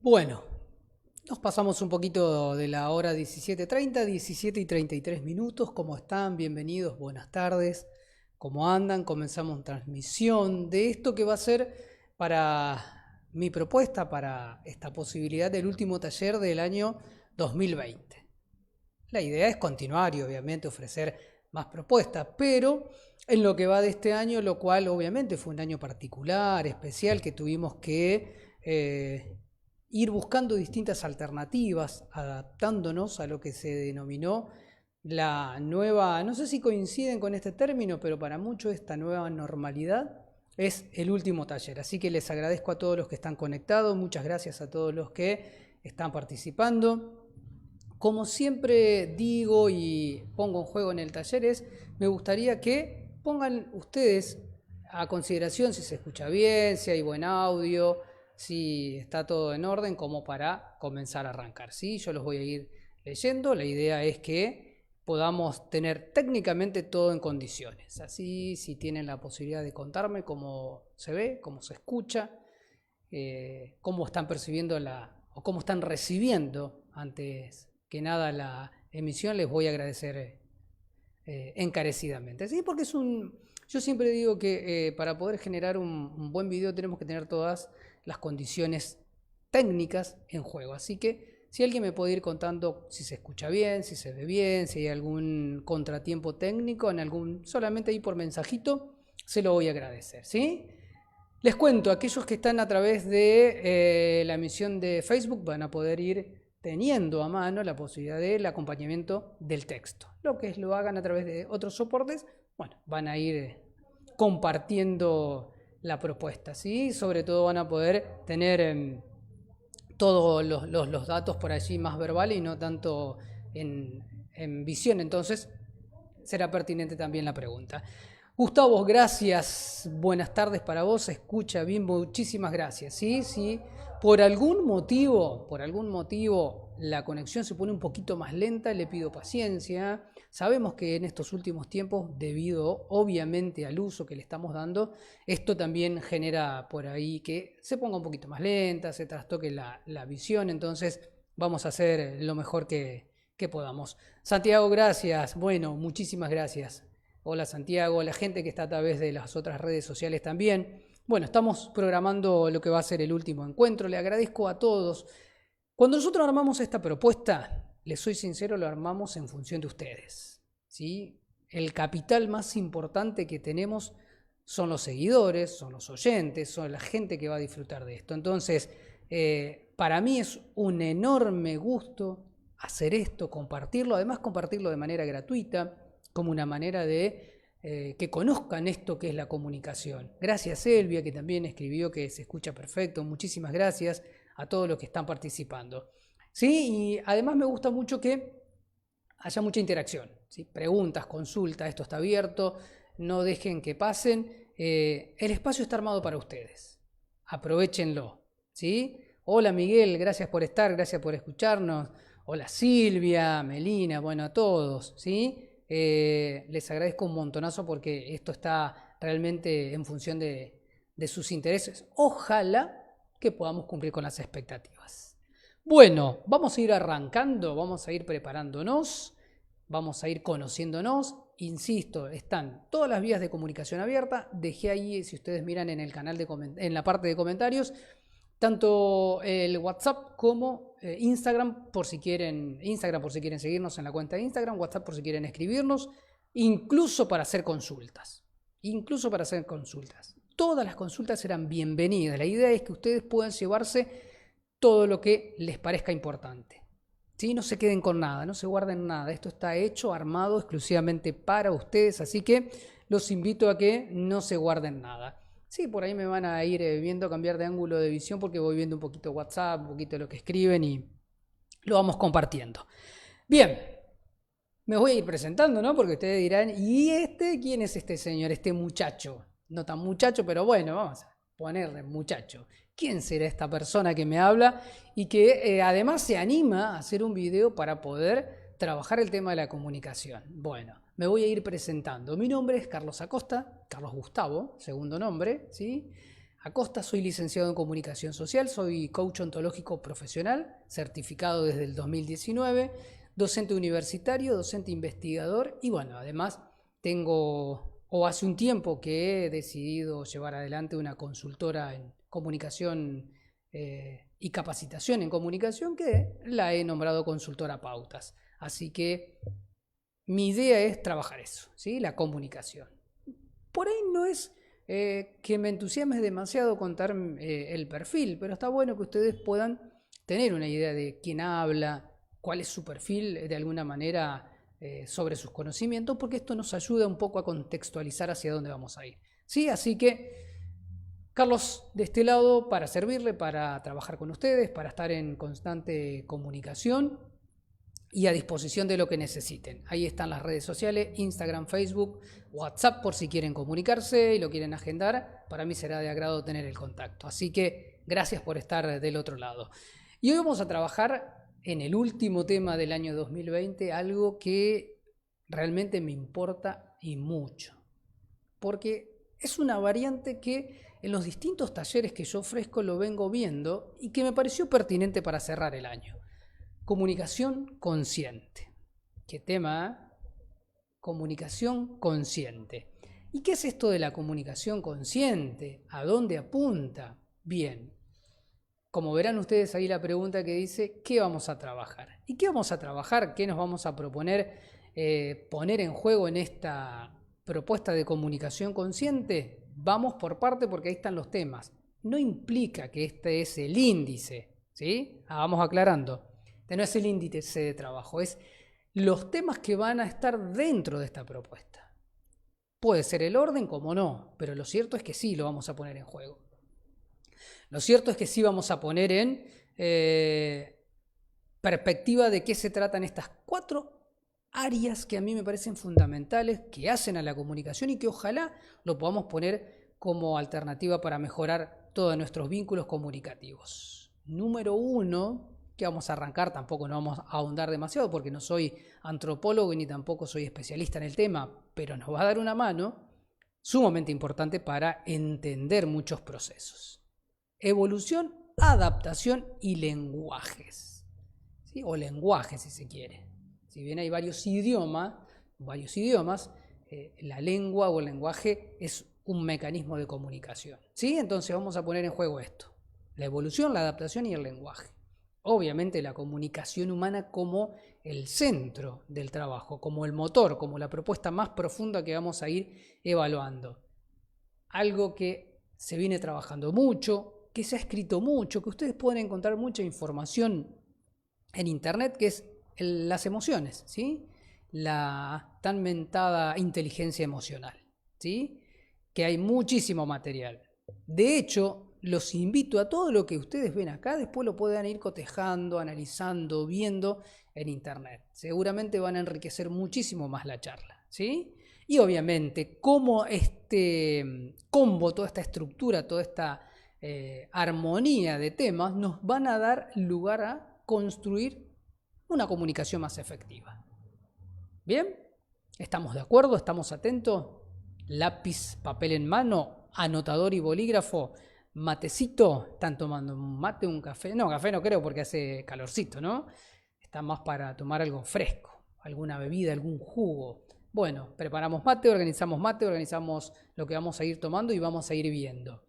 Bueno, nos pasamos un poquito de la hora 17:30, 17:33. ¿Cómo están? Bienvenidos, buenas tardes. ¿Cómo andan? Comenzamos transmisión de esto que va a ser para mi propuesta, para esta posibilidad del último taller del año 2020. La idea es continuar y obviamente ofrecer más propuestas, pero en lo que va de este año, lo cual obviamente fue un año particular, especial, que tuvimos que ir buscando distintas alternativas, adaptándonos a lo que se denominó la nueva, no sé si coinciden con este término, pero para muchos esta nueva normalidad es el último taller. Así que les agradezco a todos los que están conectados, muchas gracias a todos los que están participando. Como siempre digo y pongo en juego en el taller es, me gustaría que pongan ustedes a consideración si se escucha bien, si hay buen audio, si está todo en orden, como para comenzar a arrancar. ¿Sí? Yo los voy a ir leyendo. La idea es que podamos tener técnicamente todo en condiciones. Así, si tienen la posibilidad de contarme cómo se ve, cómo se escucha, cómo están percibiendo o cómo están recibiendo antes que nada la emisión, les voy a agradecer encarecidamente. ¿Sí? Porque yo siempre digo que para poder generar un buen video tenemos que tener todas las condiciones técnicas en juego. Así que si alguien me puede ir contando si se escucha bien, si se ve bien, si hay algún contratiempo técnico, solamente ahí por mensajito, se lo voy a agradecer. ¿Sí? Les cuento, aquellos que están a través de la emisión de Facebook van a poder ir teniendo a mano la posibilidad del acompañamiento del texto. Lo que lo hagan a través de otros soportes, bueno, van a ir compartiendo la propuesta, ¿sí? Sobre todo van a poder tener todos los datos por allí más verbales y no tanto en visión, entonces será pertinente también la pregunta. Gustavo, gracias, buenas tardes para vos, se escucha bien, muchísimas gracias. Sí, sí, por algún motivo la conexión se pone un poquito más lenta, le pido paciencia. Sabemos que en estos últimos tiempos, debido obviamente al uso que le estamos dando, esto también genera por ahí que se ponga un poquito más lenta, se trastoque la visión, entonces vamos a hacer lo mejor que podamos. Santiago, gracias, bueno, muchísimas gracias. Hola Santiago, la gente que está a través de las otras redes sociales también. Bueno, estamos programando lo que va a ser el último encuentro. Le agradezco a todos. Cuando nosotros armamos esta propuesta, les soy sincero, lo armamos en función de ustedes. ¿Sí? El capital más importante que tenemos son los seguidores, son los oyentes, son la gente que va a disfrutar de esto. Entonces, para mí es un enorme gusto hacer esto, compartirlo, además compartirlo de manera gratuita, como una manera de que conozcan esto que es la comunicación. Gracias Elvia, que también escribió que se escucha perfecto, muchísimas gracias a todos los que están participando. ¿Sí? Y además me gusta mucho que haya mucha interacción, ¿sí? Preguntas, consultas, esto está abierto, no dejen que pasen. El espacio está armado para ustedes, aprovechenlo. ¿Sí? Hola Miguel, gracias por estar, gracias por escucharnos. Hola Silvia, Melina, bueno, a todos. ¿Sí? Les agradezco un montonazo porque esto está realmente en función de sus intereses. Ojalá que podamos cumplir con las expectativas. Bueno, vamos a ir arrancando, vamos a ir preparándonos, vamos a ir conociéndonos. Insisto, están todas las vías de comunicación abiertas. Dejé ahí, si ustedes miran en el canal en la parte de comentarios, tanto el WhatsApp como Instagram por si quieren seguirnos en la cuenta de Instagram, WhatsApp por si quieren escribirnos, incluso para hacer consultas. Todas las consultas serán bienvenidas. La idea es que ustedes puedan llevarse todo lo que les parezca importante. ¿Sí? No se queden con nada, no se guarden nada. Esto está hecho, armado exclusivamente para ustedes, así que los invito a que no se guarden nada. Sí, por ahí me van a ir viendo cambiar de ángulo de visión porque voy viendo un poquito WhatsApp, un poquito lo que escriben y lo vamos compartiendo. Bien, me voy a ir presentando, ¿no? Porque ustedes dirán, ¿y quién es este señor, este muchacho? No tan muchacho, pero bueno, vamos a ponerle muchacho. ¿Quién será esta persona que me habla y que además se anima a hacer un video para poder trabajar el tema de la comunicación? Bueno, me voy a ir presentando. Mi nombre es Carlos Acosta, Carlos Gustavo, segundo nombre, ¿sí? Acosta, soy licenciado en Comunicación Social, soy coach ontológico profesional, certificado desde el 2019, docente universitario, docente investigador y bueno, además hace un tiempo que he decidido llevar adelante una consultora en comunicación y capacitación en comunicación que la he nombrado Consultora Pautas. Así que mi idea es trabajar eso, ¿sí? La comunicación. Por ahí no es que me entusiasme demasiado contar el perfil, pero está bueno que ustedes puedan tener una idea de quién habla, cuál es su perfil de alguna manera sobre sus conocimientos, porque esto nos ayuda un poco a contextualizar hacia dónde vamos a ir. ¿Sí? Así que, Carlos, de este lado, para servirle, para trabajar con ustedes, para estar en constante comunicación y a disposición de lo que necesiten. Ahí están las redes sociales, Instagram, Facebook, WhatsApp por si quieren comunicarse y lo quieren agendar. Para mí será de agrado tener el contacto. Así que gracias por estar del otro lado. Y hoy vamos a trabajar en el último tema del año 2020, algo que realmente me importa y mucho. Porque es una variante que en los distintos talleres que yo ofrezco lo vengo viendo y que me pareció pertinente para cerrar el año. Comunicación consciente. ¿Qué tema? Comunicación consciente. ¿Y qué es esto de la comunicación consciente? ¿A dónde apunta? Bien, como verán ustedes ahí la pregunta que dice, ¿qué vamos a trabajar? ¿Y qué vamos a trabajar? ¿Qué nos vamos a proponer poner en juego en esta propuesta de comunicación consciente? Vamos por parte porque ahí están los temas. No implica que este es el índice, ¿sí? Vamos aclarando. Este no es el índice de trabajo, es los temas que van a estar dentro de esta propuesta. Puede ser el orden como no, pero lo cierto es que sí lo vamos a poner en juego. Lo cierto es que sí vamos a poner en perspectiva de qué se tratan estas 4 áreas que a mí me parecen fundamentales, que hacen a la comunicación y que ojalá lo podamos poner como alternativa para mejorar todos nuestros vínculos comunicativos. Número 1, que vamos a arrancar, tampoco no vamos a ahondar demasiado porque no soy antropólogo ni tampoco soy especialista en el tema, pero nos va a dar una mano sumamente importante para entender muchos procesos. Evolución, adaptación y lenguajes, ¿sí? O lenguaje si se quiere. Si bien hay varios idiomas, la lengua o el lenguaje es un mecanismo de comunicación, ¿sí? Entonces vamos a poner en juego esto, la evolución, la adaptación y el lenguaje. Obviamente la comunicación humana como el centro del trabajo, como el motor, como la propuesta más profunda que vamos a ir evaluando. Algo que se viene trabajando mucho, que se ha escrito mucho, que ustedes pueden encontrar mucha información en internet, que es las emociones, ¿sí? La tan mentada inteligencia emocional, ¿sí? Que hay muchísimo material. De hecho, los invito a todo lo que ustedes ven acá, después lo puedan ir cotejando, analizando, viendo en internet. Seguramente van a enriquecer muchísimo más la charla, ¿sí? Y obviamente, como este combo, toda esta estructura, toda esta armonía de temas nos van a dar lugar a construir una comunicación más efectiva. ¿Bien? ¿Estamos de acuerdo? ¿Estamos atentos? Lápiz, papel en mano, anotador y bolígrafo, matecito. ¿Están tomando un mate, un café? No, café no creo porque hace calorcito, ¿no? Está más para tomar algo fresco, alguna bebida, algún jugo. Bueno, preparamos mate, organizamos lo que vamos a ir tomando y vamos a ir viendo.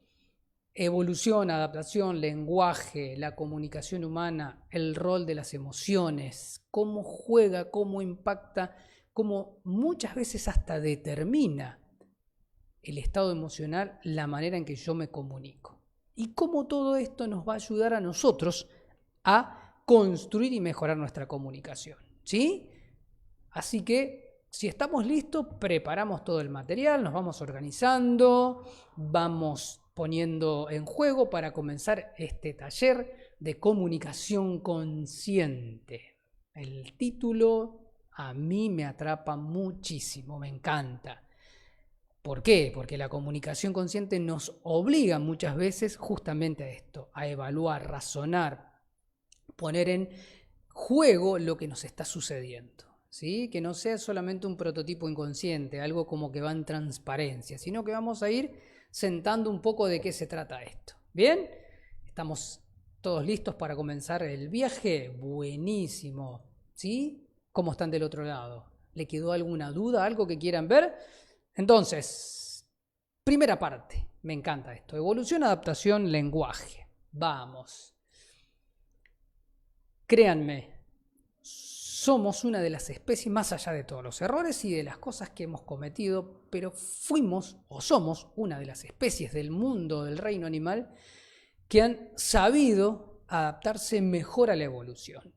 Evolución, adaptación, lenguaje, la comunicación humana, el rol de las emociones, cómo juega, cómo impacta, cómo muchas veces hasta determina el estado emocional, la manera en que yo me comunico. Y cómo todo esto nos va a ayudar a nosotros a construir y mejorar nuestra comunicación, ¿sí? Así que, si estamos listos, preparamos todo el material, nos vamos organizando, vamos poniendo en juego para comenzar este taller de comunicación consciente. El título a mí me atrapa muchísimo, me encanta. ¿Por qué? Porque la comunicación consciente nos obliga muchas veces justamente a esto, a evaluar, razonar, poner en juego lo que nos está sucediendo. ¿Sí? Que no sea solamente un prototipo inconsciente, algo como que va en transparencia, sino que vamos a ir sentando un poco de qué se trata esto. ¿Bien? ¿Estamos todos listos para comenzar el viaje? Buenísimo. ¿Sí? ¿Cómo están del otro lado? ¿Le quedó alguna duda, algo que quieran ver? Entonces, primera parte. Me encanta esto. Evolución, adaptación, lenguaje. Vamos. Créanme, somos una de las especies, más allá de todos los errores y de las cosas que hemos cometido, pero fuimos o somos una de las especies del mundo del reino animal que han sabido adaptarse mejor a la evolución.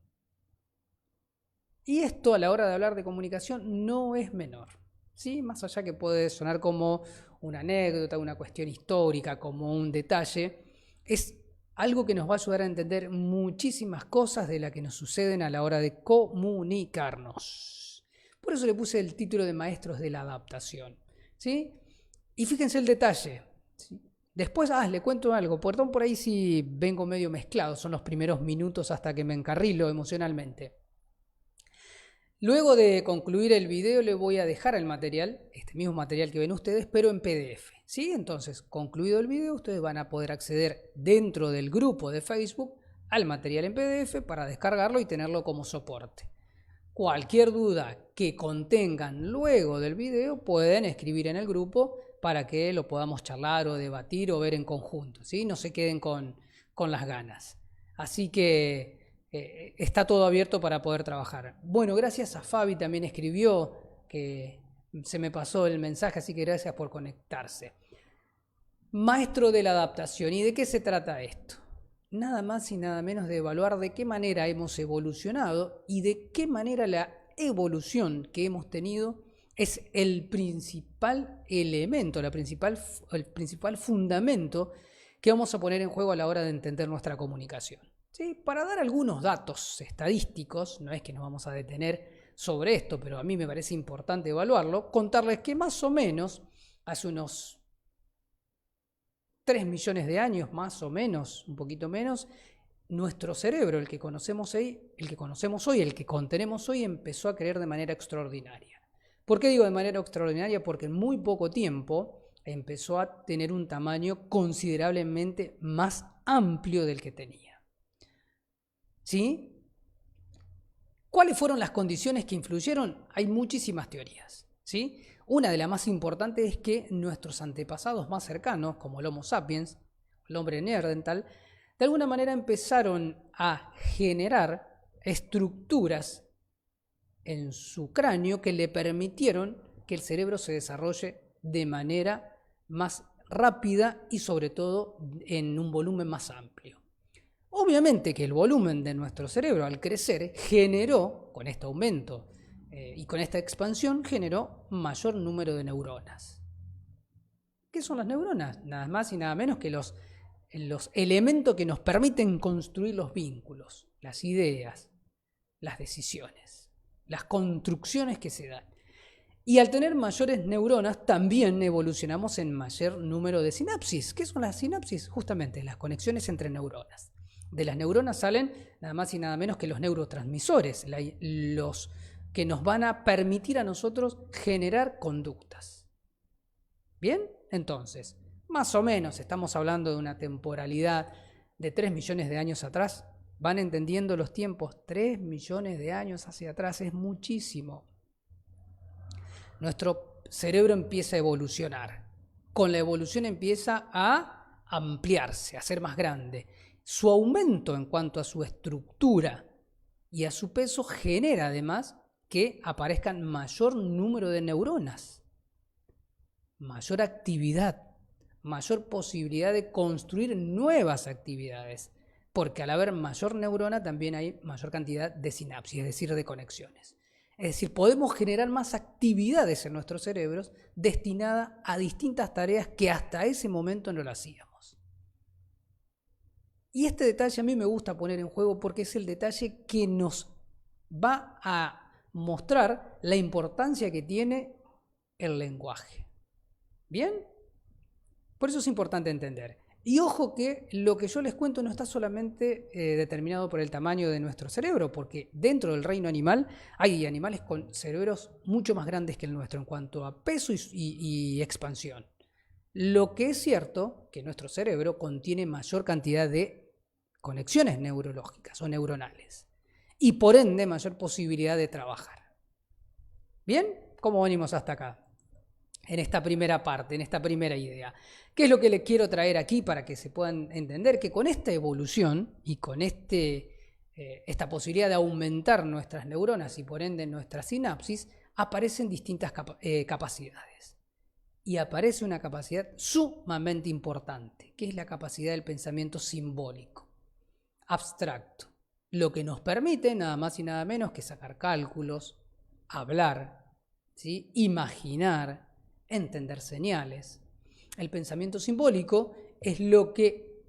Y esto a la hora de hablar de comunicación no es menor, ¿sí? Más allá que puede sonar como una anécdota, una cuestión histórica, como un detalle, es algo que nos va a ayudar a entender muchísimas cosas de las que nos suceden a la hora de comunicarnos. Por eso le puse el título de Maestros de la Adaptación, ¿sí? Y fíjense el detalle, ¿sí? Después, le cuento algo, perdón por ahí si vengo medio mezclado, son los primeros minutos hasta que me encarrilo emocionalmente. Luego de concluir el video le voy a dejar el material, este mismo material que ven ustedes, pero en PDF, ¿sí? Entonces, concluido el video, ustedes van a poder acceder dentro del grupo de Facebook al material en PDF para descargarlo y tenerlo como soporte. Cualquier duda que contengan luego del video pueden escribir en el grupo para que lo podamos charlar o debatir o ver en conjunto, ¿sí? No se queden con las ganas. Así que está todo abierto para poder trabajar. Bueno, gracias a Fabi también escribió, que se me pasó el mensaje, así que gracias por conectarse. Maestro de la adaptación. ¿Y de qué se trata esto? Nada más y nada menos de evaluar de qué manera hemos evolucionado y de qué manera la evolución que hemos tenido es el principal elemento, el principal fundamento que vamos a poner en juego a la hora de entender nuestra comunicación. ¿Sí? Para dar algunos datos estadísticos, no es que nos vamos a detener sobre esto, pero a mí me parece importante evaluarlo, contarles que más o menos hace unos 3 millones de años, más o menos, un poquito menos, nuestro cerebro, el que conocemos hoy, el que contenemos hoy, empezó a crecer de manera extraordinaria. ¿Por qué digo de manera extraordinaria? Porque en muy poco tiempo empezó a tener un tamaño considerablemente más amplio del que tenía. ¿Sí? ¿Cuáles fueron las condiciones que influyeron? Hay muchísimas teorías, ¿sí? Una de las más importantes es que nuestros antepasados más cercanos, como el Homo sapiens, el hombre neandertal, de alguna manera empezaron a generar estructuras en su cráneo que le permitieron que el cerebro se desarrolle de manera más rápida y sobre todo en un volumen más amplio. Obviamente que el volumen de nuestro cerebro al crecer generó, con este aumento y con esta expansión, generó mayor número de neuronas. ¿Qué son las neuronas? Nada más y nada menos que los elementos que nos permiten construir los vínculos, las ideas, las decisiones, las construcciones que se dan. Y al tener mayores neuronas también evolucionamos en mayor número de sinapsis. ¿Qué son las sinapsis? Justamente las conexiones entre neuronas. De las neuronas salen nada más y nada menos que los neurotransmisores, los que nos van a permitir a nosotros generar conductas. ¿Bien? Entonces, más o menos estamos hablando de una temporalidad de 3 millones de años atrás. ¿Van entendiendo los tiempos? 3 millones de años hacia atrás es muchísimo. Nuestro cerebro empieza a evolucionar. Con la evolución empieza a ampliarse, a ser más grande. Su aumento en cuanto a su estructura y a su peso genera además que aparezcan mayor número de neuronas, mayor actividad, mayor posibilidad de construir nuevas actividades, porque al haber mayor neurona también hay mayor cantidad de sinapsis, es decir, de conexiones. Es decir, podemos generar más actividades en nuestros cerebros destinadas a distintas tareas que hasta ese momento no lo hacíamos. Y este detalle a mí me gusta poner en juego porque es el detalle que nos va a mostrar la importancia que tiene el lenguaje. ¿Bien? Por eso es importante entender. Y ojo que lo que yo les cuento no está solamente determinado por el tamaño de nuestro cerebro, porque dentro del reino animal hay animales con cerebros mucho más grandes que el nuestro en cuanto a peso y expansión. Lo que es cierto que nuestro cerebro contiene mayor cantidad de conexiones neurológicas o neuronales y por ende mayor posibilidad de trabajar. ¿Bien? ¿Cómo venimos hasta acá? En esta primera parte, en esta primera idea. ¿Qué es lo que les quiero traer aquí para que se puedan entender? Que con esta evolución y con esta posibilidad de aumentar nuestras neuronas y por ende nuestras sinapsis, aparecen distintas capacidades. Y aparece una capacidad sumamente importante, que es la capacidad del pensamiento simbólico, abstracto, lo que nos permite nada más y nada menos que sacar cálculos, hablar, ¿sí? Imaginar, entender señales. El pensamiento simbólico es lo que,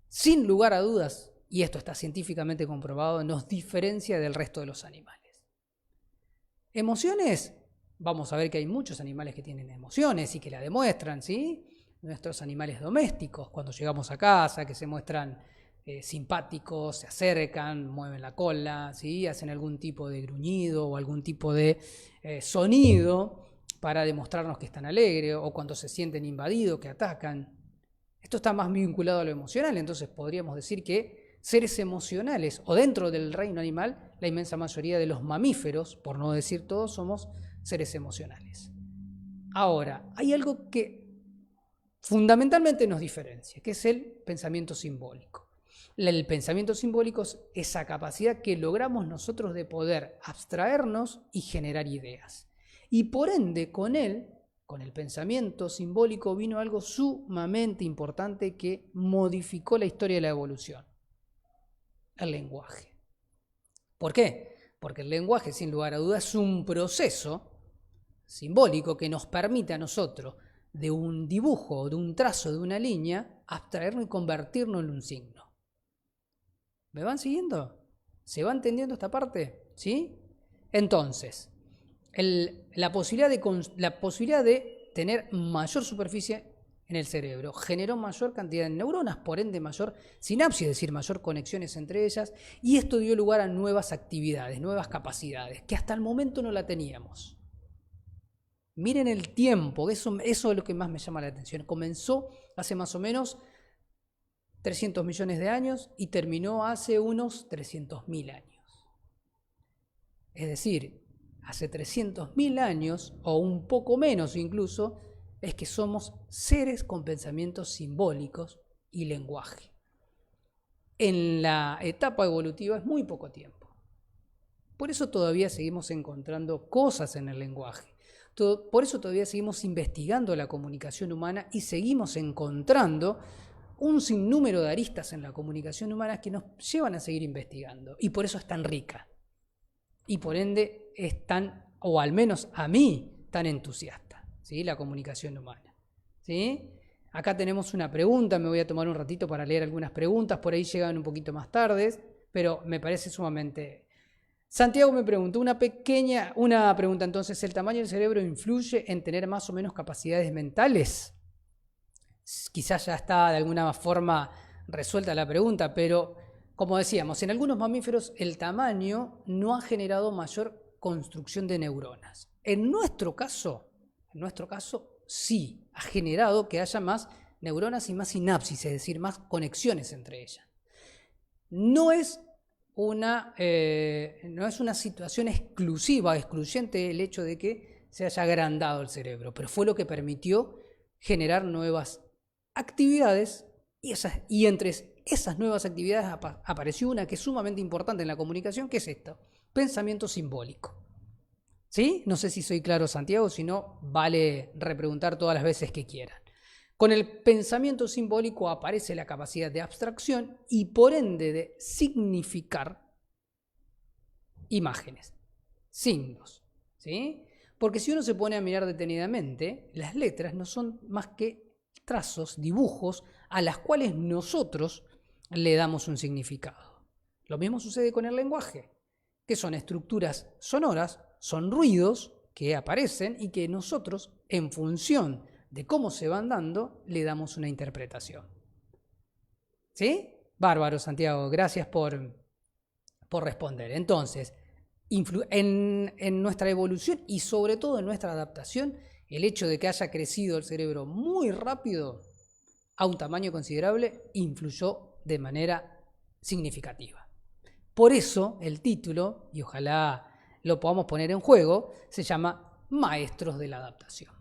sin lugar a dudas, y esto está científicamente comprobado, nos diferencia del resto de los animales. Emociones, vamos a ver que hay muchos animales que tienen emociones y que la demuestran, ¿sí? Nuestros animales domésticos, cuando llegamos a casa, que se muestran simpáticos, se acercan, mueven la cola, ¿sí? Hacen algún tipo de gruñido o algún tipo de sonido para demostrarnos que están alegres, o cuando se sienten invadidos, que atacan. Esto está más vinculado a lo emocional, entonces podríamos decir que seres emocionales, o dentro del reino animal, la inmensa mayoría de los mamíferos, por no decir todos, somos seres emocionales. Ahora, hay algo que fundamentalmente nos diferencia, que es el pensamiento simbólico. El pensamiento simbólico es esa capacidad que logramos nosotros de poder abstraernos y generar ideas. Y por ende, con él, con el pensamiento simbólico, vino algo sumamente importante que modificó la historia de la evolución: el lenguaje. ¿Por qué? Porque el lenguaje, sin lugar a dudas, es un proceso simbólico que nos permite a nosotros, de un dibujo, de un trazo, de una línea, abstraernos y convertirnos en un signo. ¿Me van siguiendo? ¿Se va entendiendo esta parte? ¿Sí? Entonces, la posibilidad de tener mayor superficie en el cerebro generó mayor cantidad de neuronas, por ende mayor sinapsis, es decir, mayor conexiones entre ellas, y esto dio lugar a nuevas actividades, nuevas capacidades, que hasta el momento no la teníamos. Miren el tiempo, eso es lo que más me llama la atención. Comenzó hace más o menos 300 millones de años y terminó hace unos 300.000 años. Es decir, hace 300.000 años, o un poco menos incluso, es que somos seres con pensamientos simbólicos y lenguaje. En la etapa evolutiva es muy poco tiempo. Por eso todavía seguimos encontrando cosas en el lenguaje. Por eso todavía seguimos investigando la comunicación humana y seguimos encontrando un sinnúmero de aristas en la comunicación humana que nos llevan a seguir investigando. Y por eso es tan rica. Y por ende es tan, o al menos a mí, tan entusiasta, ¿sí? La comunicación humana, ¿sí? Acá tenemos una pregunta, me voy a tomar un ratito para leer algunas preguntas, por ahí llegan un poquito más tarde, pero me parece sumamente... Santiago me preguntó una pregunta entonces: ¿el tamaño del cerebro influye en tener más o menos capacidades mentales? Quizás ya está de alguna forma resuelta la pregunta, pero como decíamos, en algunos mamíferos el tamaño no ha generado mayor construcción de neuronas. En nuestro caso sí ha generado que haya más neuronas y más sinapsis, es decir, más conexiones entre ellas. No es una situación excluyente el hecho de que se haya agrandado el cerebro, pero fue lo que permitió generar nuevas actividades y entre esas nuevas actividades apareció una que es sumamente importante en la comunicación, que es esto: pensamiento simbólico. ¿Sí? No sé si soy claro, Santiago, si no, vale repreguntar todas las veces que quieran. Con el pensamiento simbólico aparece la capacidad de abstracción y por ende de significar imágenes, signos, ¿sí? Porque si uno se pone a mirar detenidamente, las letras no son más que trazos, dibujos, a las cuales nosotros le damos un significado. Lo mismo sucede con el lenguaje, que son estructuras sonoras, son ruidos que aparecen y que nosotros, en función de cómo se van dando, le damos una interpretación. ¿Sí? Bárbaro, Santiago, gracias por responder. Entonces, en nuestra evolución y sobre todo en nuestra adaptación, el hecho de que haya crecido el cerebro muy rápido a un tamaño considerable influyó de manera significativa. Por eso el título, y ojalá lo podamos poner en juego, se llama Maestros de la Adaptación.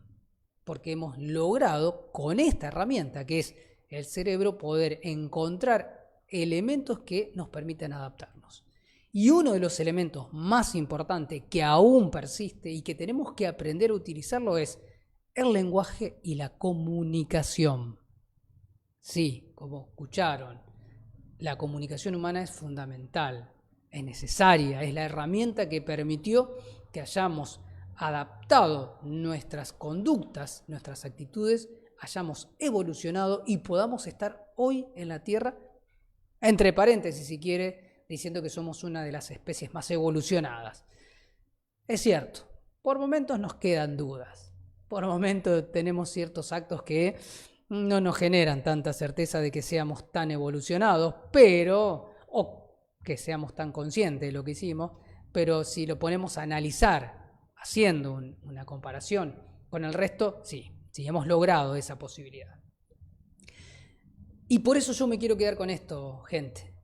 Porque hemos logrado con esta herramienta que es el cerebro poder encontrar elementos que nos permiten adaptarnos. Y uno de los elementos más importantes que aún persiste y que tenemos que aprender a utilizarlo es el lenguaje y la comunicación. Sí, como escucharon, la comunicación humana es fundamental, es necesaria, es la herramienta que permitió que hayamos adaptado nuestras conductas, nuestras actitudes, hayamos evolucionado y podamos estar hoy en la Tierra, entre paréntesis si quiere, diciendo que somos una de las especies más evolucionadas. Es cierto, por momentos nos quedan dudas, por momentos tenemos ciertos actos que no nos generan tanta certeza de que seamos tan evolucionados, o que seamos tan conscientes de lo que hicimos, pero si lo ponemos a analizar, haciendo una comparación con el resto, sí hemos logrado esa posibilidad. Y por eso yo me quiero quedar con esto, gente.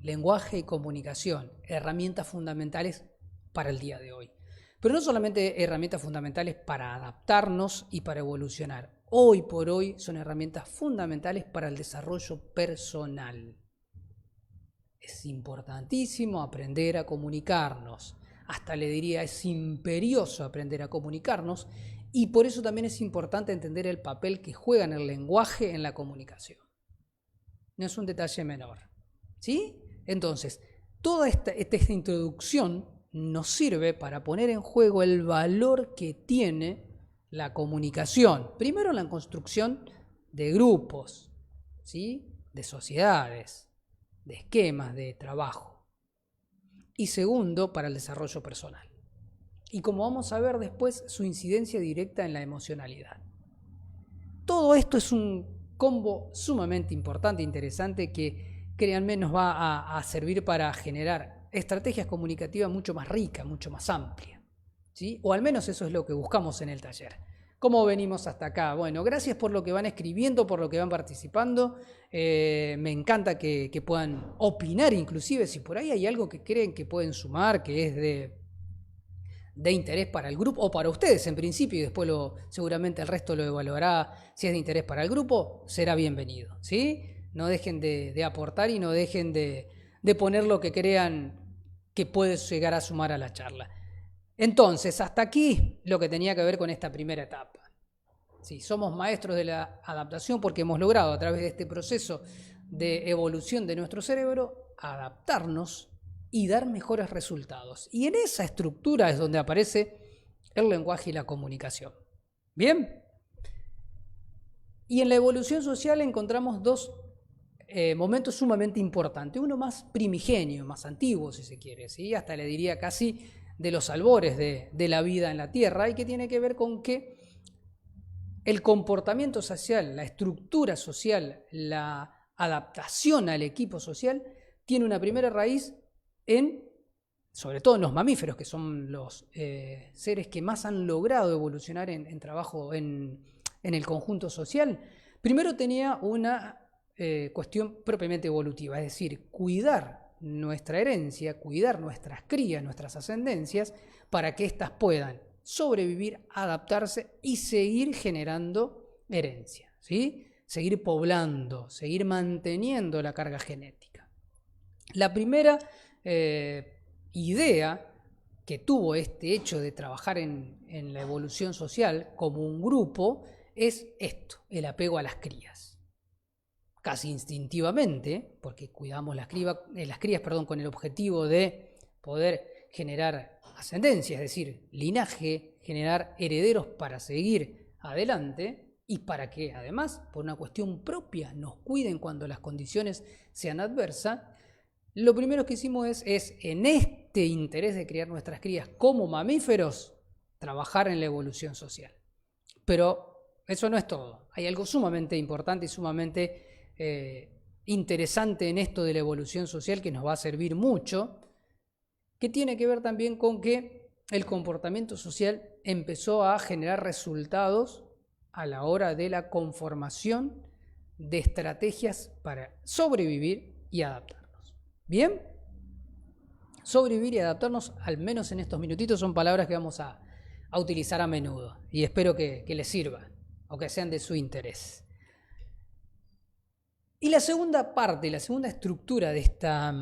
Lenguaje y comunicación, herramientas fundamentales para el día de hoy. Pero no solamente herramientas fundamentales para adaptarnos y para evolucionar. Hoy por hoy son herramientas fundamentales para el desarrollo personal. Es importantísimo aprender a comunicarnos. Hasta le diría, es imperioso aprender a comunicarnos y por eso también es importante entender el papel que juega en el lenguaje en la comunicación. No es un detalle menor. ¿Sí? Entonces, toda esta introducción nos sirve para poner en juego el valor que tiene la comunicación. Primero, en la construcción de grupos, ¿sí? De sociedades, de esquemas de trabajo. Y segundo, para el desarrollo personal. Y como vamos a ver después, su incidencia directa en la emocionalidad. Todo esto es un combo sumamente importante e interesante que, créanme, nos va a servir para generar estrategias comunicativas mucho más ricas, mucho más amplias, ¿sí? O al menos eso es lo que buscamos en el taller. ¿Cómo venimos hasta acá? Bueno, gracias por lo que van escribiendo, por lo que van participando. Me encanta que puedan opinar, inclusive si por ahí hay algo que creen que pueden sumar, que es de interés para el grupo, o para ustedes en principio, y después seguramente el resto lo evaluará. Si es de interés para el grupo, será bienvenido, ¿sí? No dejen de aportar y no dejen de poner lo que crean que puede llegar a sumar a la charla. Entonces, hasta aquí lo que tenía que ver con esta primera etapa. Sí, somos maestros de la adaptación porque hemos logrado a través de este proceso de evolución de nuestro cerebro adaptarnos y dar mejores resultados. Y en esa estructura es donde aparece el lenguaje y la comunicación. ¿Bien? Y en la evolución social encontramos dos momentos sumamente importantes. Uno más primigenio, más antiguo si se quiere, ¿sí? Hasta le diría casi de los albores de la vida en la Tierra, y que tiene que ver con que el comportamiento social, la estructura social, la adaptación al equipo social, tiene una primera raíz sobre todo en los mamíferos, que son los seres que más han logrado evolucionar en trabajo en el conjunto social. Primero tenía una cuestión propiamente evolutiva, es decir, cuidar nuestra herencia, cuidar nuestras crías, nuestras ascendencias, para que éstas puedan sobrevivir, adaptarse y seguir generando herencia, ¿sí? Seguir poblando, seguir manteniendo la carga genética. La primera idea que tuvo este hecho de trabajar en la evolución social como un grupo es esto, el apego a las crías. Casi instintivamente, porque cuidamos las crías con el objetivo de poder generar ascendencia, es decir, linaje, generar herederos para seguir adelante y para que además, por una cuestión propia, nos cuiden cuando las condiciones sean adversas. Lo primero que hicimos es en este interés de criar nuestras crías como mamíferos, trabajar en la evolución social. Pero eso no es todo. Hay algo sumamente importante y sumamente interesante en esto de la evolución social que nos va a servir mucho, que tiene que ver también con que el comportamiento social empezó a generar resultados a la hora de la conformación de estrategias para sobrevivir y adaptarnos. ¿Bien? Sobrevivir y adaptarnos, al menos en estos minutitos, son palabras que vamos a utilizar a menudo y espero que les sirvan o que sean de su interés. Y la segunda parte, la segunda estructura de esta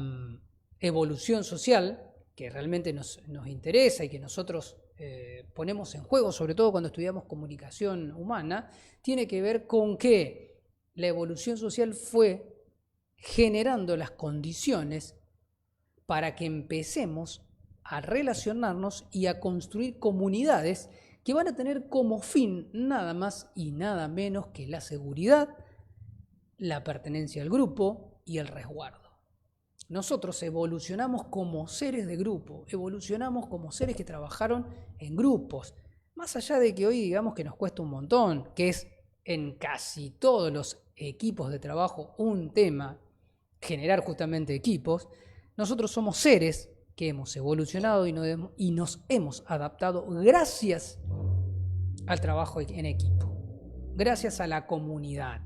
evolución social, que realmente nos interesa y que nosotros ponemos en juego, sobre todo cuando estudiamos comunicación humana, tiene que ver con que la evolución social fue generando las condiciones para que empecemos a relacionarnos y a construir comunidades que van a tener como fin nada más y nada menos que la seguridad, la pertenencia al grupo y el resguardo. Nosotros evolucionamos como seres de grupo, evolucionamos como seres que trabajaron en grupos, más allá de que hoy digamos que nos cuesta un montón, que es en casi todos los equipos de trabajo un tema, generar justamente equipos. Nosotros somos seres que hemos evolucionado y nos hemos adaptado gracias al trabajo en equipo, gracias a la comunidad.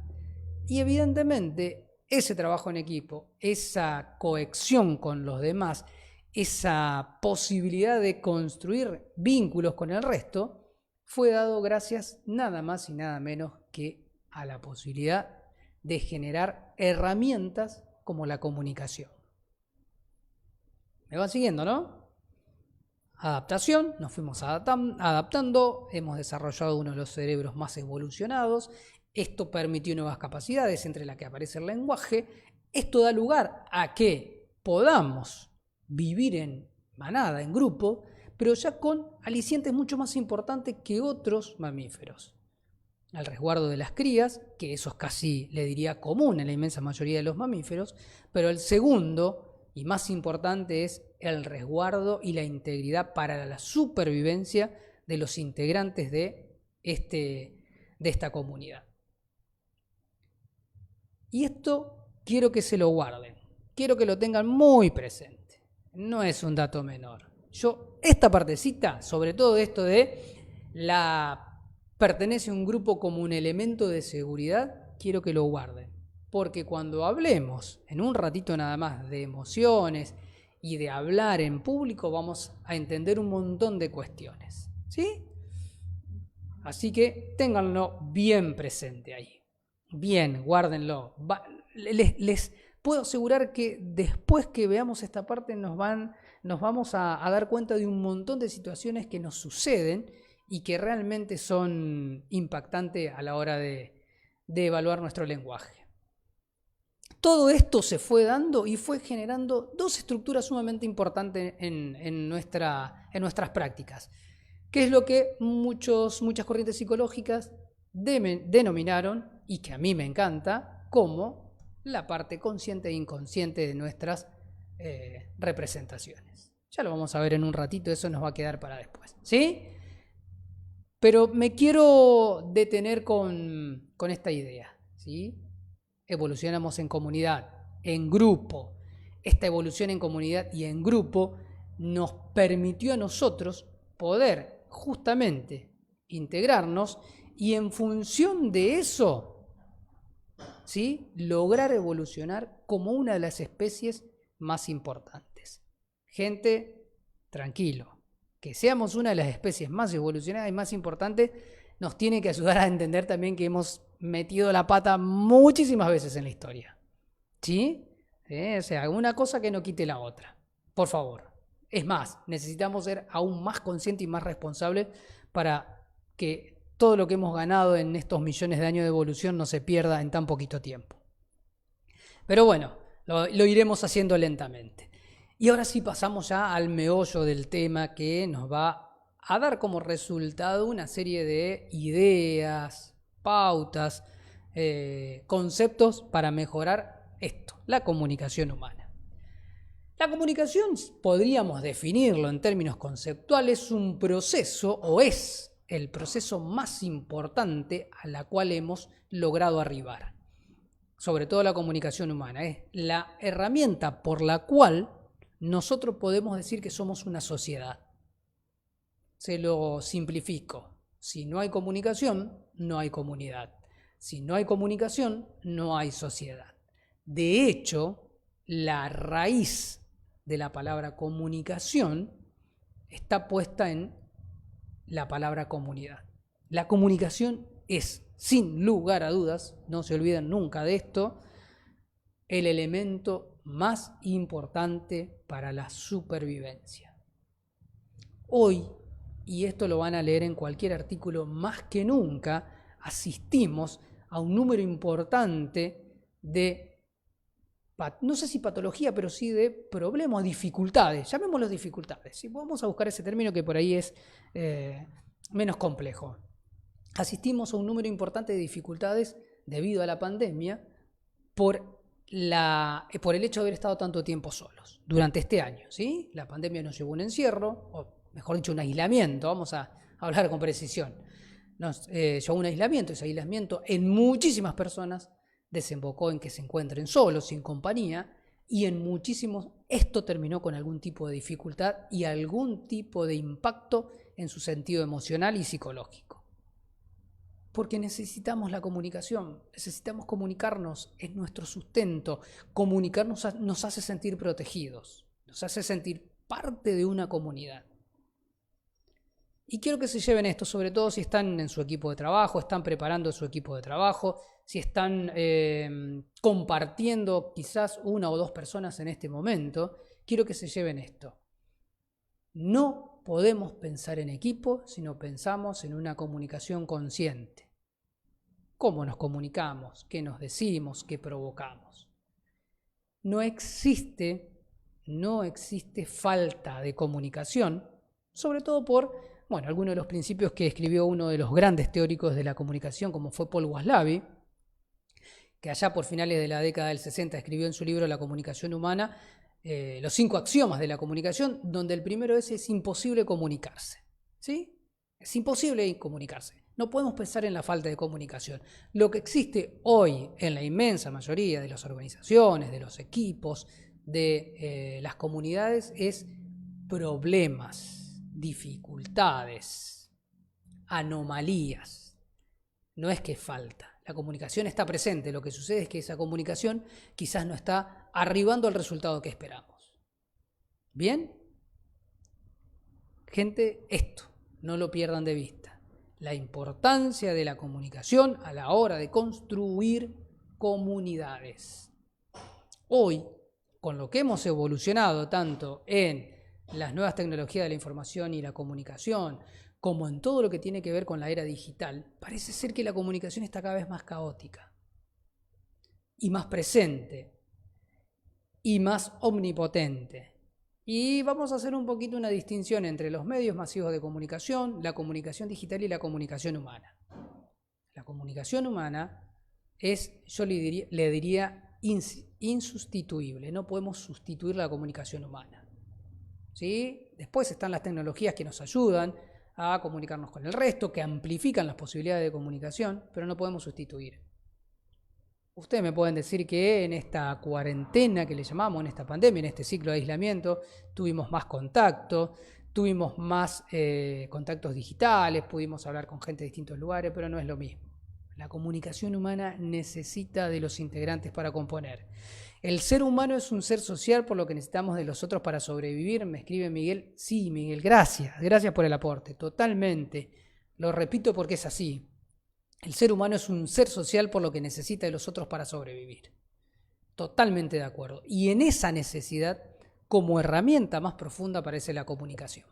Y evidentemente ese trabajo en equipo, esa cohesión con los demás, esa posibilidad de construir vínculos con el resto, fue dado gracias nada más y nada menos que a la posibilidad de generar herramientas como la comunicación. ¿Me van siguiendo, no? Adaptación, nos fuimos adaptando, hemos desarrollado uno de los cerebros más evolucionados. Esto permitió nuevas capacidades, entre las que aparece el lenguaje. Esto da lugar a que podamos vivir en manada, en grupo, pero ya con alicientes mucho más importantes que otros mamíferos. El resguardo de las crías, que eso es casi, le diría, común en la inmensa mayoría de los mamíferos, pero el segundo y más importante es el resguardo y la integridad para la supervivencia de los integrantes de esta comunidad. Y esto quiero que se lo guarden, quiero que lo tengan muy presente. No es un dato menor. Esta partecita, sobre todo esto de pertenece a un grupo como un elemento de seguridad, quiero que lo guarden. Porque cuando hablemos, en un ratito nada más, de emociones y de hablar en público, vamos a entender un montón de cuestiones. ¿Sí? Así que ténganlo bien presente ahí. Bien, guárdenlo. Les puedo asegurar que después que veamos esta parte nos vamos a dar cuenta de un montón de situaciones que nos suceden y que realmente son impactantes a la hora de evaluar nuestro lenguaje. Todo esto se fue dando y fue generando dos estructuras sumamente importantes en nuestras prácticas, que es lo que muchas corrientes psicológicas denominaron, y que a mí me encanta, como la parte consciente e inconsciente de nuestras representaciones. Ya lo vamos a ver en un ratito, eso nos va a quedar para después, ¿sí? Pero me quiero detener con esta idea, ¿sí? Evolucionamos en comunidad, en grupo. Esta evolución en comunidad y en grupo nos permitió a nosotros poder justamente integrarnos y en función de eso, ¿sí?, lograr evolucionar como una de las especies más importantes. Gente, tranquilo, que seamos una de las especies más evolucionadas y más importantes nos tiene que ayudar a entender también que hemos metido la pata muchísimas veces en la historia. ¿Sí? O sea, una cosa que no quite la otra. Por favor. Es más, necesitamos ser aún más conscientes y más responsables para que todo lo que hemos ganado en estos millones de años de evolución no se pierda en tan poquito tiempo. Pero bueno, lo iremos haciendo lentamente. Y ahora sí pasamos ya al meollo del tema, que nos va a dar como resultado una serie de ideas, pautas, conceptos para mejorar esto, la comunicación humana. La comunicación, podríamos definirlo en términos conceptuales, un proceso, o es el proceso más importante a la cual hemos logrado arribar. Sobre todo la comunicación humana, es la herramienta por la cual nosotros podemos decir que somos una sociedad. Se lo simplifico. Si no hay comunicación, no hay comunidad. Si no hay comunicación, no hay sociedad. De hecho, la raíz de la palabra comunicación está puesta en la palabra comunidad. La comunicación es, sin lugar a dudas, no se olviden nunca de esto, el elemento más importante para la supervivencia. Hoy, y esto lo van a leer en cualquier artículo, más que nunca asistimos a un número importante de, no sé si patología, pero sí de problemas, dificultades, llamémoslos dificultades. ¿Sí? Vamos a buscar ese término que por ahí es menos complejo. Asistimos a un número importante de dificultades debido a la pandemia por el hecho de haber estado tanto tiempo solos durante este año. ¿Sí? La pandemia nos llevó a un encierro, o mejor dicho, un aislamiento, vamos a hablar con precisión. Nos llevó a un aislamiento, ese aislamiento en muchísimas personas desembocó en que se encuentren solos, sin compañía, y en muchísimos esto terminó con algún tipo de dificultad y algún tipo de impacto en su sentido emocional y psicológico. Porque necesitamos la comunicación, necesitamos comunicarnos, es nuestro sustento. Comunicarnos nos hace sentir protegidos, nos hace sentir parte de una comunidad. Y quiero que se lleven esto, sobre todo si están en su equipo de trabajo, están preparando su equipo de trabajo, si están compartiendo quizás una o dos personas en este momento, quiero que se lleven esto. No podemos pensar en equipo si no pensamos en una comunicación consciente. ¿Cómo nos comunicamos? ¿Qué nos decimos? ¿Qué provocamos? No existe falta de comunicación, sobre todo por algunos de los principios que escribió uno de los grandes teóricos de la comunicación, como fue Paul Waslawy, que allá por finales de la década del 60 escribió en su libro La comunicación humana, los 5 axiomas de la comunicación, donde el primero es imposible comunicarse. ¿Sí? Es imposible comunicarse. No podemos pensar en la falta de comunicación. Lo que existe hoy en la inmensa mayoría de las organizaciones, de los equipos, de las comunidades, es problemas, dificultades, anomalías. No es que falta. La comunicación está presente. Lo que sucede es que esa comunicación quizás no está arribando al resultado que esperamos. ¿Bien? Gente, esto, no lo pierdan de vista. La importancia de la comunicación a la hora de construir comunidades. Hoy, con lo que hemos evolucionado tanto en las nuevas tecnologías de la información y la comunicación, como en todo lo que tiene que ver con la era digital, parece ser que la comunicación está cada vez más caótica y más presente y más omnipotente. Y vamos a hacer un poquito una distinción entre los medios masivos de comunicación, la comunicación digital y la comunicación humana. La comunicación humana es, yo le diría insustituible, no podemos sustituir la comunicación humana. ¿Sí? Después están las tecnologías que nos ayudan a comunicarnos con el resto, que amplifican las posibilidades de comunicación, pero no podemos sustituir. Ustedes me pueden decir que en esta cuarentena que le llamamos, en esta pandemia, en este ciclo de aislamiento, tuvimos más contacto, tuvimos más contactos digitales, pudimos hablar con gente de distintos lugares, pero no es lo mismo. La comunicación humana necesita de los integrantes para componer. El ser humano es un ser social, por lo que necesitamos de los otros para sobrevivir. Me escribe Miguel. Sí, Miguel, gracias por el aporte, totalmente. Lo repito porque es así. El ser humano es un ser social, por lo que necesita de los otros para sobrevivir. Totalmente de acuerdo. Y en esa necesidad, como herramienta más profunda, aparece la comunicación.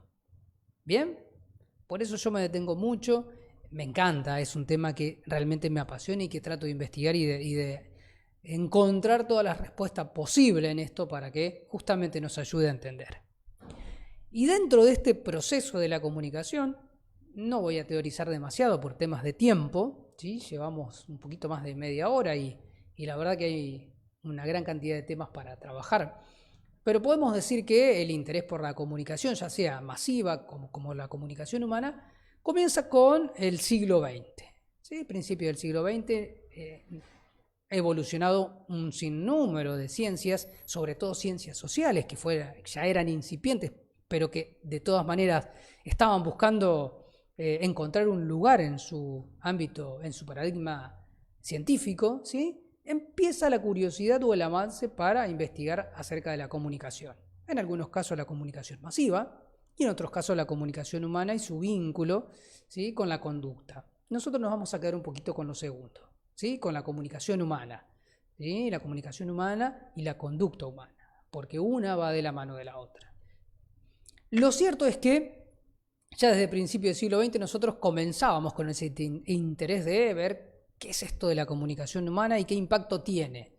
¿Bien? Por eso yo me detengo mucho. Me encanta, es un tema que realmente me apasiona y que trato de investigar y de encontrar todas las respuestas posibles en esto para que justamente nos ayude a entender. Y dentro de este proceso de la comunicación, no voy a teorizar demasiado por temas de tiempo, ¿sí? Llevamos un poquito más de media hora y la verdad que hay una gran cantidad de temas para trabajar. Pero podemos decir que el interés por la comunicación, ya sea masiva como la comunicación humana, comienza con el siglo XX, ¿sí? Principio del siglo XX. evolucionado un sinnúmero de ciencias, sobre todo ciencias sociales, que ya eran incipientes, pero que de todas maneras estaban buscando encontrar un lugar en su ámbito, en su paradigma científico, ¿sí? Empieza la curiosidad o el avance para investigar acerca de la comunicación. En algunos casos la comunicación masiva y en otros casos la comunicación humana y su vínculo, ¿sí?, con la conducta. Nosotros nos vamos a quedar un poquito con lo segundo, ¿sí?, con la comunicación humana, ¿sí?, la comunicación humana y la conducta humana, porque una va de la mano de la otra. Lo cierto es que ya desde principios del siglo XX nosotros comenzábamos con ese interés de ver qué es esto de la comunicación humana y qué impacto tiene,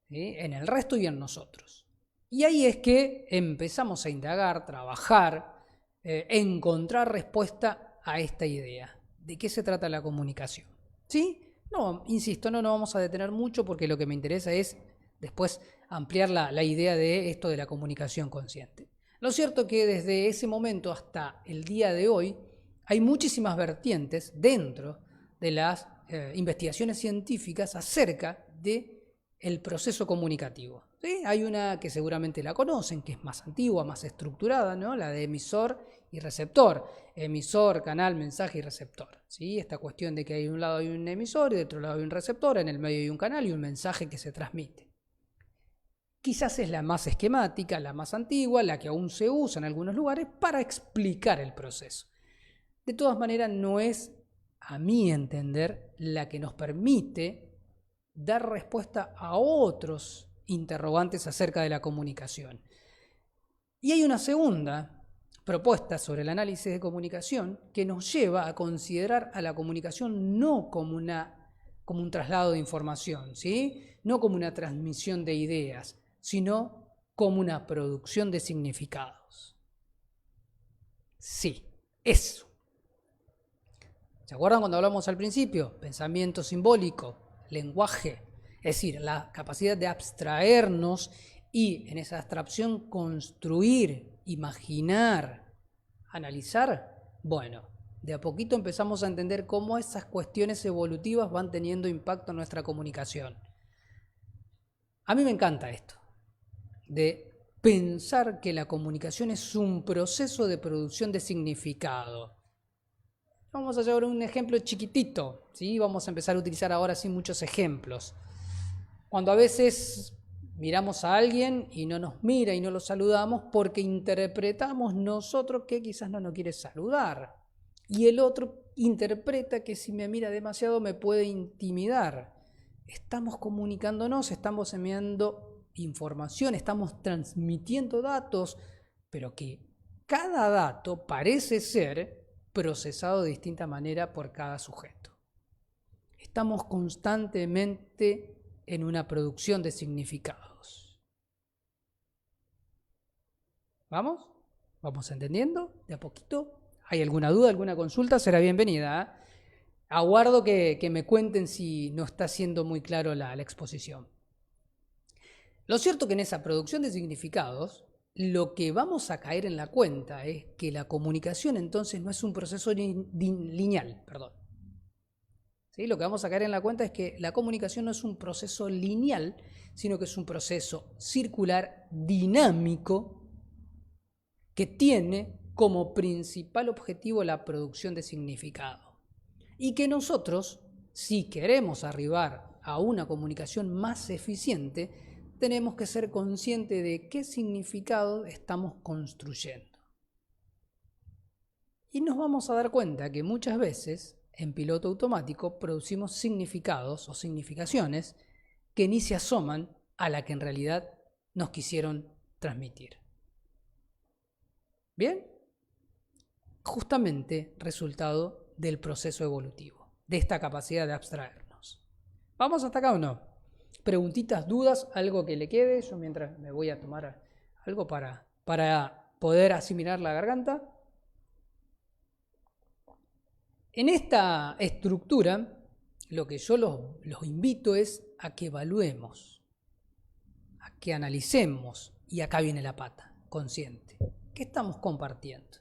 ¿sí?, en el resto y en nosotros. Y ahí es que empezamos a indagar, trabajar, encontrar respuesta a esta idea. ¿De qué se trata la comunicación? ¿Sí? No, insisto, no nos vamos a detener mucho porque lo que me interesa es después ampliar la idea de esto de la comunicación consciente. Lo cierto es que desde ese momento hasta el día de hoy hay muchísimas vertientes dentro de las investigaciones científicas acerca del proceso comunicativo. ¿Sí? Hay una que seguramente la conocen, que es más antigua, más estructurada, ¿no?, la de emisor y receptor. Emisor, canal, mensaje y receptor. ¿Sí? Esta cuestión de que de un lado hay un emisor y de otro lado hay un receptor, en el medio hay un canal y un mensaje que se transmite. Quizás es la más esquemática, la más antigua, la que aún se usa en algunos lugares para explicar el proceso. De todas maneras, no es, a mi entender, la que nos permite dar respuesta a otros interrogantes acerca de la comunicación. Y hay una segunda propuesta sobre el análisis de comunicación que nos lleva a considerar a la comunicación no como un traslado de información, ¿sí?, no como una transmisión de ideas, sino como una producción de significados. Sí, eso. ¿Se acuerdan cuando hablamos al principio? Pensamiento simbólico, lenguaje, es decir, la capacidad de abstraernos y en esa abstracción construir, imaginar, analizar. Bueno, de a poquito empezamos a entender cómo esas cuestiones evolutivas van teniendo impacto en nuestra comunicación. A mí me encanta esto, de pensar que la comunicación es un proceso de producción de significado. Vamos a llevar un ejemplo chiquitito, ¿sí? Vamos a empezar a utilizar ahora sí muchos ejemplos. Cuando a veces miramos a alguien y no nos mira y no lo saludamos porque interpretamos nosotros que quizás no nos quiere saludar. Y el otro interpreta que si me mira demasiado me puede intimidar. Estamos comunicándonos, estamos enviando información, estamos transmitiendo datos, pero que cada dato parece ser procesado de distinta manera por cada sujeto. Estamos constantemente en una producción de significados. ¿Vamos? ¿Vamos entendiendo? ¿De a poquito? ¿Hay alguna duda, alguna consulta? Será bienvenida. Aguardo que me cuenten si no está siendo muy claro la exposición. Lo cierto que en esa producción de significados, lo que vamos a caer en la cuenta es que la comunicación entonces no es un proceso lineal, ¿Sí? Lo que vamos a caer en la cuenta es que la comunicación no es un proceso lineal, sino que es un proceso circular, dinámico, que tiene como principal objetivo la producción de significado. Y que nosotros, si queremos arribar a una comunicación más eficiente, tenemos que ser conscientes de qué significado estamos construyendo. Y nos vamos a dar cuenta que muchas veces en piloto automático producimos significados o significaciones que ni se asoman a la que en realidad nos quisieron transmitir. ¿Bien? Justamente resultado del proceso evolutivo, de esta capacidad de abstraernos. ¿Vamos hasta acá o no? Preguntitas, dudas, algo que le quede. Yo mientras me voy a tomar algo para poder asimilar la garganta. En esta estructura, lo que yo los invito es a que evaluemos, a que analicemos, y acá viene la pata, consciente. ¿Qué estamos compartiendo?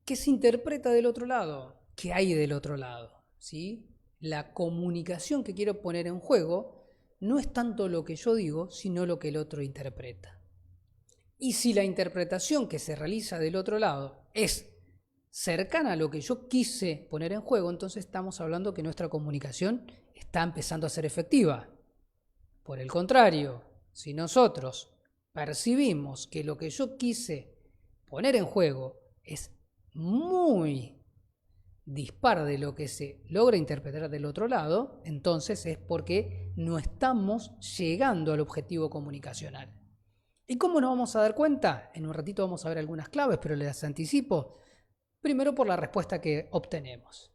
¿Qué se interpreta del otro lado? ¿Qué hay del otro lado? ¿Sí? la comunicación que quiero poner en juego no es tanto lo que yo digo, sino lo que el otro interpreta. Y si la interpretación que se realiza del otro lado es cercana a lo que yo quise poner en juego, entonces estamos hablando que nuestra comunicación está empezando a ser efectiva. Por el contrario, si nosotros percibimos que lo que yo quise poner en juego es muy dispar de lo que se logra interpretar del otro lado, entonces es porque no estamos llegando al objetivo comunicacional. ¿Y cómo nos vamos a dar cuenta? En un ratito vamos a ver algunas claves, pero les anticipo. Primero por la respuesta que obtenemos.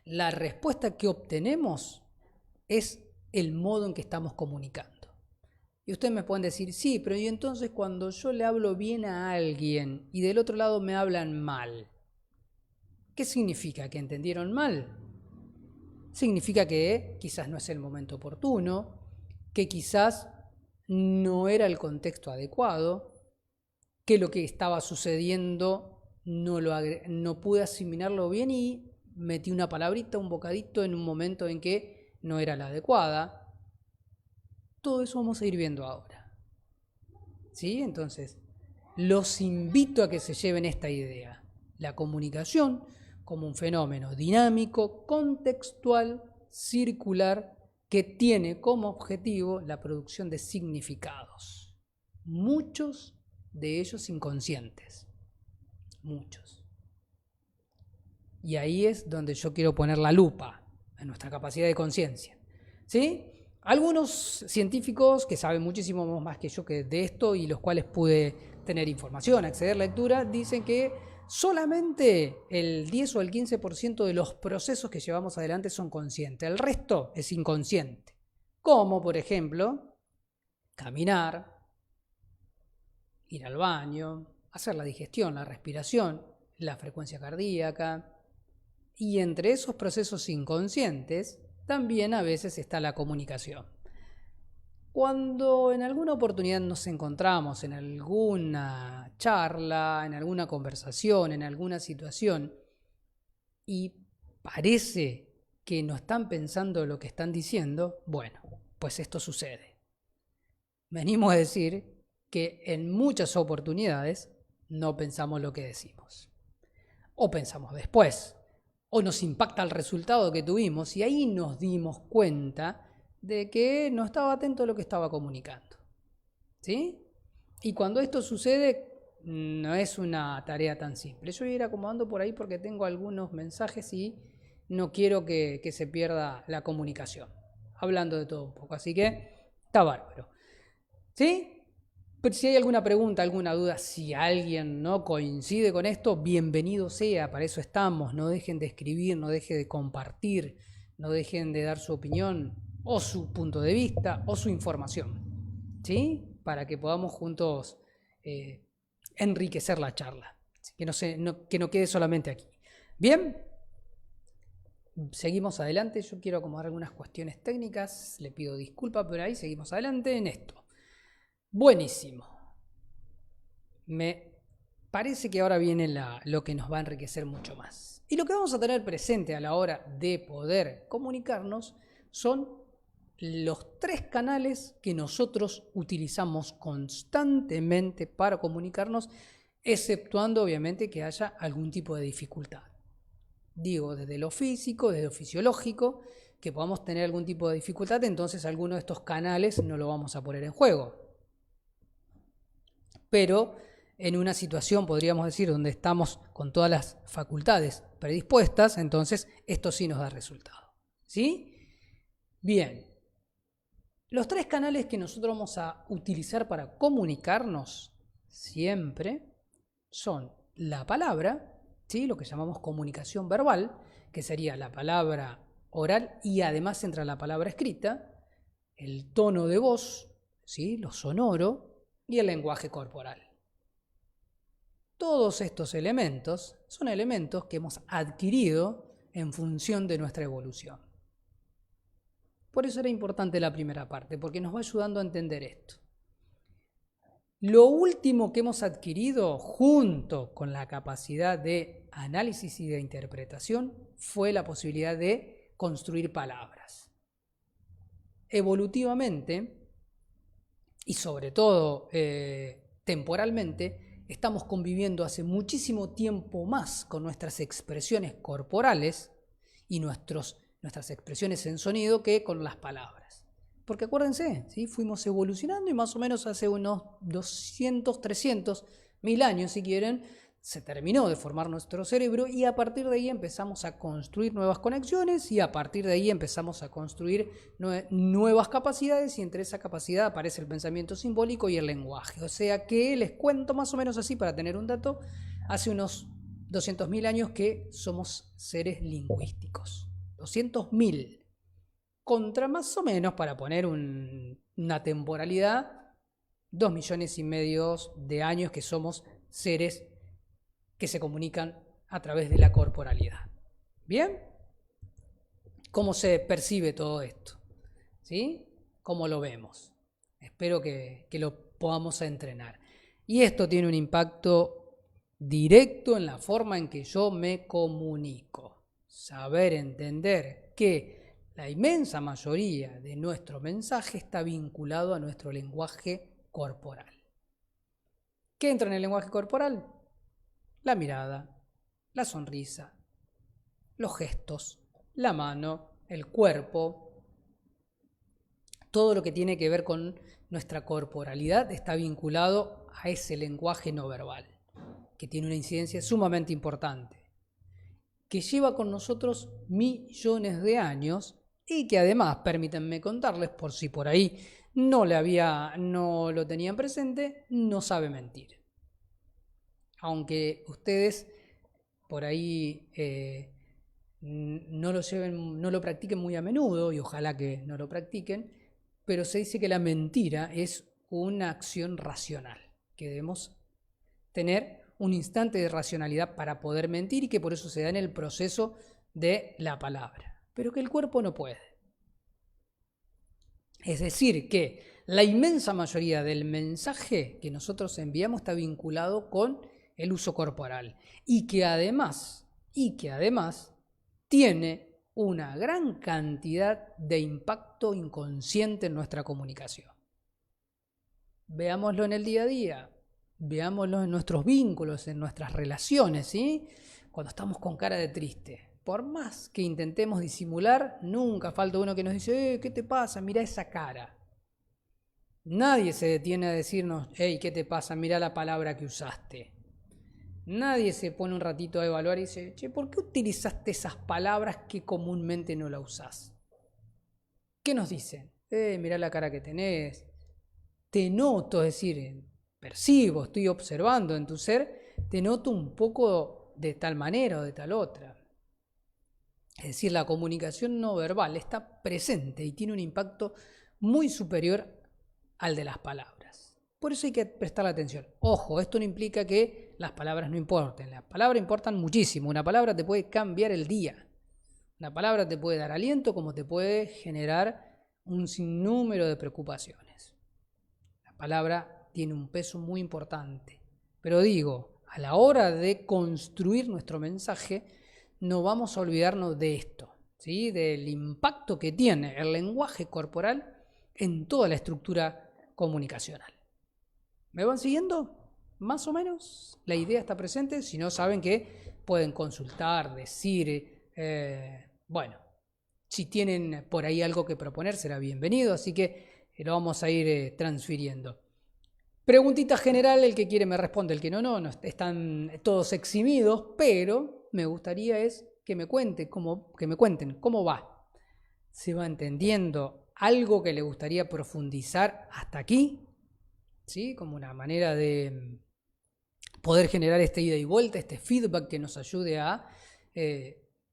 La respuesta que obtenemos es el modo en que estamos comunicando. Y ustedes me pueden decir, sí, pero ¿y entonces cuando yo le hablo bien a alguien y del otro lado me hablan mal? ¿Qué significa? ¿Que entendieron mal? Significa que quizás no es el momento oportuno, que quizás no era el contexto adecuado, que lo que estaba sucediendo no pude asimilarlo bien y metí una palabrita, un bocadito en un momento en que no era la adecuada. Todo eso vamos a ir viendo ahora. ¿Sí? Entonces, los invito a que se lleven esta idea. La comunicación como un fenómeno dinámico, contextual, circular, que tiene como objetivo la producción de significados. Muchos de ellos inconscientes. Muchos. Y ahí es donde yo quiero poner la lupa en nuestra capacidad de conciencia. ¿Sí? Algunos científicos que saben muchísimo más que yo que de esto y los cuales pude tener información, acceder a lectura, dicen que solamente el 10 o el 15% de los procesos que llevamos adelante son conscientes. El resto es inconsciente. Como, por ejemplo, caminar, ir al baño, hacer la digestión, la respiración, la frecuencia cardíaca. Y entre esos procesos inconscientes también a veces está la comunicación. Cuando en alguna oportunidad nos encontramos en alguna charla, en alguna conversación, en alguna situación, y parece que no están pensando lo que están diciendo, bueno, pues esto sucede. Venimos a decir que en muchas oportunidades no pensamos lo que decimos. O pensamos después, o nos impacta el resultado que tuvimos y ahí nos dimos cuenta de que no estaba atento a lo que estaba comunicando. ¿Sí? Y cuando esto sucede, no es una tarea tan simple. Yo voy a ir acomodando por ahí porque tengo algunos mensajes y no quiero que se pierda la comunicación. Hablando de todo un poco. Así que está bárbaro. ¿Sí? Pero si hay alguna pregunta, alguna duda, si alguien no coincide con esto, bienvenido sea, para eso estamos. No dejen de escribir, no dejen de compartir, no dejen de dar su opinión o su punto de vista o su información, ¿sí? Para que podamos juntos enriquecer la charla, que no quede solamente aquí. Bien, seguimos adelante. Yo quiero acomodar algunas cuestiones técnicas, le pido disculpas, pero ahí seguimos adelante en esto. Buenísimo. Me parece que ahora viene lo que nos va a enriquecer mucho más. Y lo que vamos a tener presente a la hora de poder comunicarnos son los 3 canales que nosotros utilizamos constantemente para comunicarnos, exceptuando obviamente que haya algún tipo de dificultad. Digo, desde lo físico, desde lo fisiológico, que podamos tener algún tipo de dificultad, entonces alguno de estos canales no lo vamos a poner en juego. Pero en una situación, podríamos decir, donde estamos con todas las facultades predispuestas, entonces esto sí nos da resultado. ¿Sí? Bien. Los 3 canales que nosotros vamos a utilizar para comunicarnos siempre son la palabra, ¿sí? Lo que llamamos comunicación verbal, que sería la palabra oral y además entra la palabra escrita, el tono de voz, ¿sí? Lo sonoro y el lenguaje corporal. Todos estos elementos son elementos que hemos adquirido en función de nuestra evolución. Por eso era importante la primera parte, porque nos va ayudando a entender esto. Lo último que hemos adquirido junto con la capacidad de análisis y de interpretación fue la posibilidad de construir palabras. Evolutivamente, y sobre todo temporalmente, estamos conviviendo hace muchísimo tiempo más con nuestras expresiones corporales y nuestras expresiones en sonido que con las palabras. Porque acuérdense, ¿sí? Fuimos evolucionando y más o menos hace unos 200, 300, 1000 años, si quieren, se terminó de formar nuestro cerebro y a partir de ahí empezamos a construir nuevas conexiones y a partir de ahí empezamos a construir nuevas capacidades y entre esa capacidad aparece el pensamiento simbólico y el lenguaje. O sea que les cuento más o menos así para tener un dato, hace unos 200.000 años que somos seres lingüísticos. 200.000 contra más o menos, para poner una temporalidad, 2,5 millones de años que somos seres que se comunican a través de la corporalidad. ¿Bien? ¿Cómo se percibe todo esto? ¿Sí? ¿Cómo lo vemos? Espero que lo podamos entrenar. Y esto tiene un impacto directo en la forma en que yo me comunico. Saber entender que la inmensa mayoría de nuestro mensaje está vinculado a nuestro lenguaje corporal. ¿Qué entra en el lenguaje corporal? La mirada, la sonrisa, los gestos, la mano, el cuerpo, todo lo que tiene que ver con nuestra corporalidad está vinculado a ese lenguaje no verbal, que tiene una incidencia sumamente importante, que lleva con nosotros millones de años y que además, permítanme contarles, por si por ahí no lo tenían presente, no sabe mentir. Aunque ustedes por ahí no lo practiquen muy a menudo, y ojalá que no lo practiquen, pero se dice que la mentira es una acción racional, que debemos tener un instante de racionalidad para poder mentir y que por eso se da en el proceso de la palabra, pero que el cuerpo no puede. Es decir, que la inmensa mayoría del mensaje que nosotros enviamos está vinculado con el uso corporal y que además tiene una gran cantidad de impacto inconsciente en nuestra comunicación. Veámoslo en el día a día, veámoslo en nuestros vínculos, en nuestras relaciones, ¿sí? Cuando estamos con cara de triste, por más que intentemos disimular, nunca falta uno que nos dice, ¿qué te pasa? Mirá esa cara. Nadie se detiene a decirnos, hey, ¿qué te pasa? Mirá la palabra que usaste. Nadie se pone un ratito a evaluar y dice, che, ¿por qué utilizaste esas palabras que comúnmente no las usás? ¿Qué nos dicen? Mirá la cara que tenés. Te noto, es decir, percibo, estoy observando en tu ser, te noto un poco de tal manera o de tal otra. Es decir, la comunicación no verbal está presente y tiene un impacto muy superior al de las palabras. Por eso hay que prestar atención. Ojo, esto no implica que las palabras no importen. Las palabras importan muchísimo. Una palabra te puede cambiar el día. Una palabra te puede dar aliento como te puede generar un sinnúmero de preocupaciones. La palabra tiene un peso muy importante. Pero digo, a la hora de construir nuestro mensaje, no vamos a olvidarnos de esto, ¿sí? Del impacto que tiene el lenguaje corporal en toda la estructura comunicacional. ¿Me van siguiendo? Más o menos. La idea está presente. Si no, saben que pueden consultar, decir. Bueno, si tienen por ahí algo que proponer, será bienvenido. Así que lo vamos a ir transfiriendo. Preguntita general, el que quiere me responde, el que no, están todos eximidos, pero me gustaría que me cuenten cómo va. ¿Se va entendiendo algo que le gustaría profundizar hasta aquí? ¿Sí? Como una manera de poder generar esta ida y vuelta, este feedback que nos ayude a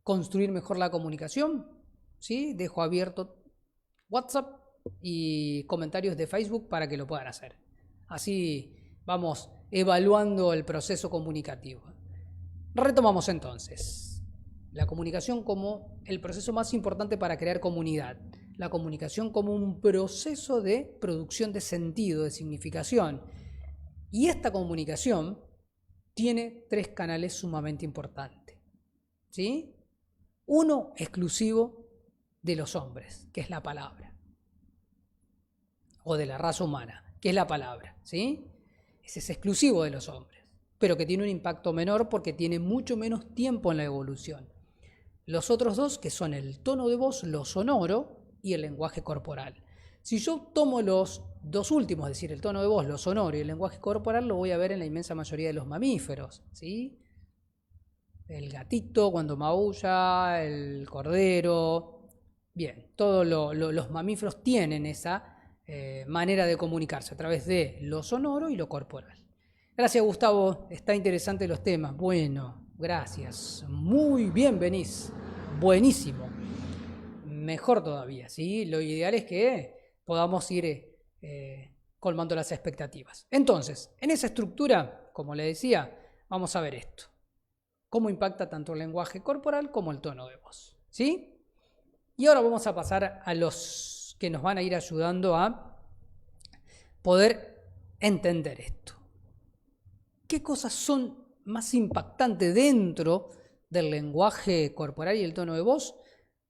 construir mejor la comunicación. ¿Sí? Dejo abierto WhatsApp y comentarios de Facebook para que lo puedan hacer. Así vamos evaluando el proceso comunicativo. Retomamos entonces. La comunicación como el proceso más importante para crear comunidad. La comunicación como un proceso de producción de sentido, de significación. Y esta comunicación tiene 3 canales sumamente importantes. ¿Sí? Uno exclusivo de los hombres, que es la palabra, o de la raza humana, que es la palabra, ¿sí? Ese es exclusivo de los hombres, pero que tiene un impacto menor porque tiene mucho menos tiempo en la evolución. Los otros dos, que son el tono de voz, lo sonoro y el lenguaje corporal. Si yo tomo los dos últimos, es decir, el tono de voz, lo sonoro y el lenguaje corporal, lo voy a ver en la inmensa mayoría de los mamíferos, ¿sí? El gatito cuando maulla, el cordero. Bien, todos los mamíferos tienen esa manera de comunicarse a través de lo sonoro y lo corporal. Gracias, Gustavo. Está interesante los temas. Bueno, gracias. Muy bien venís. Buenísimo. Mejor todavía, ¿sí? Lo ideal es que podamos ir colmando las expectativas. Entonces, en esa estructura, como le decía, vamos a ver esto. Cómo impacta tanto el lenguaje corporal como el tono de voz, ¿sí? Y ahora vamos a pasar a los que nos van a ir ayudando a poder entender esto. ¿Qué cosas son más impactantes dentro del lenguaje corporal y el tono de voz?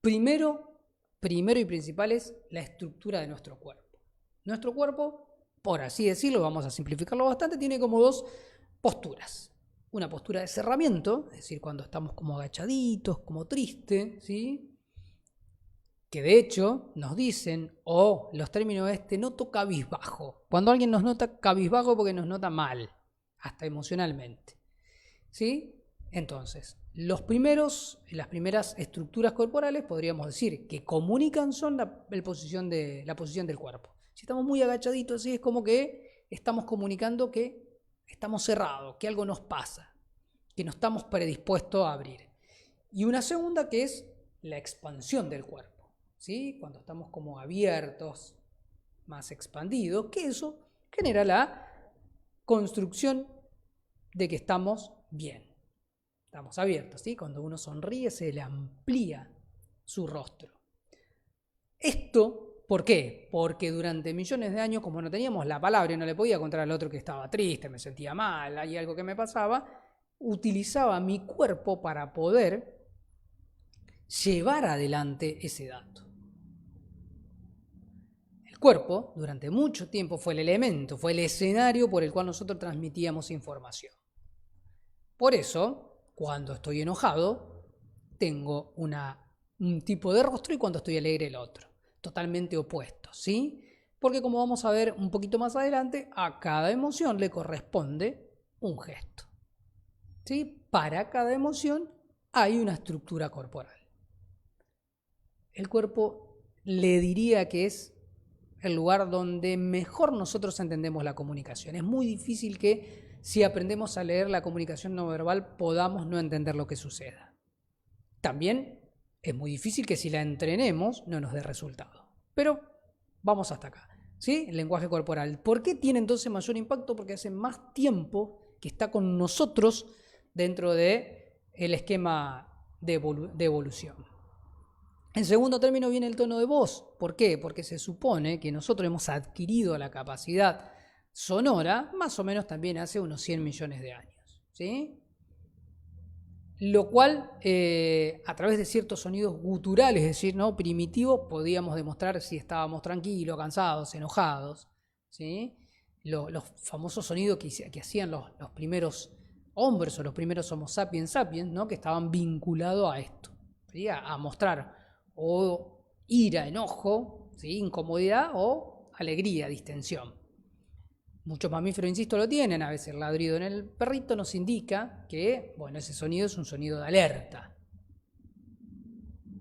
Primero y principal es la estructura de nuestro cuerpo. Nuestro cuerpo, por así decirlo, vamos a simplificarlo bastante, tiene como dos posturas. Una postura de cerramiento, es decir, cuando estamos como agachaditos, como tristes, ¿sí? Que de hecho nos dicen, o los términos noto cabizbajo. Cuando alguien nos nota cabizbajo porque nos nota mal, hasta emocionalmente, ¿sí? Entonces, las primeras estructuras corporales, podríamos decir, que comunican son la posición del cuerpo. Si estamos muy agachaditos así, es como que estamos comunicando que estamos cerrados, que algo nos pasa, que no estamos predispuestos a abrir. Y una segunda que es la expansión del cuerpo, ¿sí? Cuando estamos como abiertos, más expandidos, que eso genera la construcción de que estamos bien. Estamos abiertos, ¿sí? Cuando uno sonríe se le amplía su rostro. Esto, ¿por qué? Porque durante millones de años, como no teníamos la palabra y no le podía contar al otro que estaba triste, me sentía mal, hay algo que me pasaba, utilizaba mi cuerpo para poder llevar adelante ese dato. El cuerpo, durante mucho tiempo, fue el elemento, fue el escenario por el cual nosotros transmitíamos información. Por eso, cuando estoy enojado, tengo un tipo de rostro y cuando estoy alegre el otro. Totalmente opuestos, ¿sí? Porque como vamos a ver un poquito más adelante, a cada emoción le corresponde un gesto, ¿sí? Para cada emoción hay una estructura corporal. El cuerpo le diría que es el lugar donde mejor nosotros entendemos la comunicación. Es muy difícil que si aprendemos a leer la comunicación no verbal podamos no entender lo que suceda. También es muy difícil que si la entrenemos no nos dé resultado. Pero vamos hasta acá, ¿sí? El lenguaje corporal. ¿Por qué tiene entonces mayor impacto? Porque hace más tiempo que está con nosotros dentro del esquema de evolución. En segundo término viene el tono de voz. ¿Por qué? Porque se supone que nosotros hemos adquirido la capacidad sonora más o menos también hace unos 100 millones de años, ¿sí? Lo cual, a través de ciertos sonidos guturales, es decir, ¿no? Primitivos, podíamos demostrar si estábamos tranquilos, cansados, enojados, ¿sí? Los famosos sonidos que hacían los primeros hombres o los primeros Homo sapiens sapiens, ¿no? Que estaban vinculados a esto, ¿sí? A mostrar o ira, enojo, ¿sí? Incomodidad o alegría, distensión. Muchos mamíferos, insisto, lo tienen. A veces el ladrido en el perrito nos indica que, bueno, ese sonido es un sonido de alerta,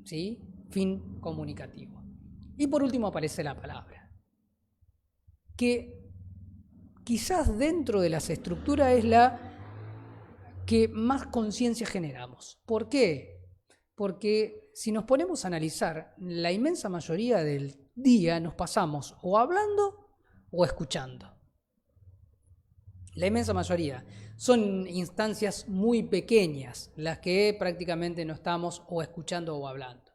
¿sí? Fin comunicativo. Y por último aparece la palabra, que quizás dentro de las estructuras es la que más conciencia generamos. ¿Por qué? Porque si nos ponemos a analizar, la inmensa mayoría del día nos pasamos o hablando o escuchando. La inmensa mayoría. Son instancias muy pequeñas las que prácticamente no estamos o escuchando o hablando.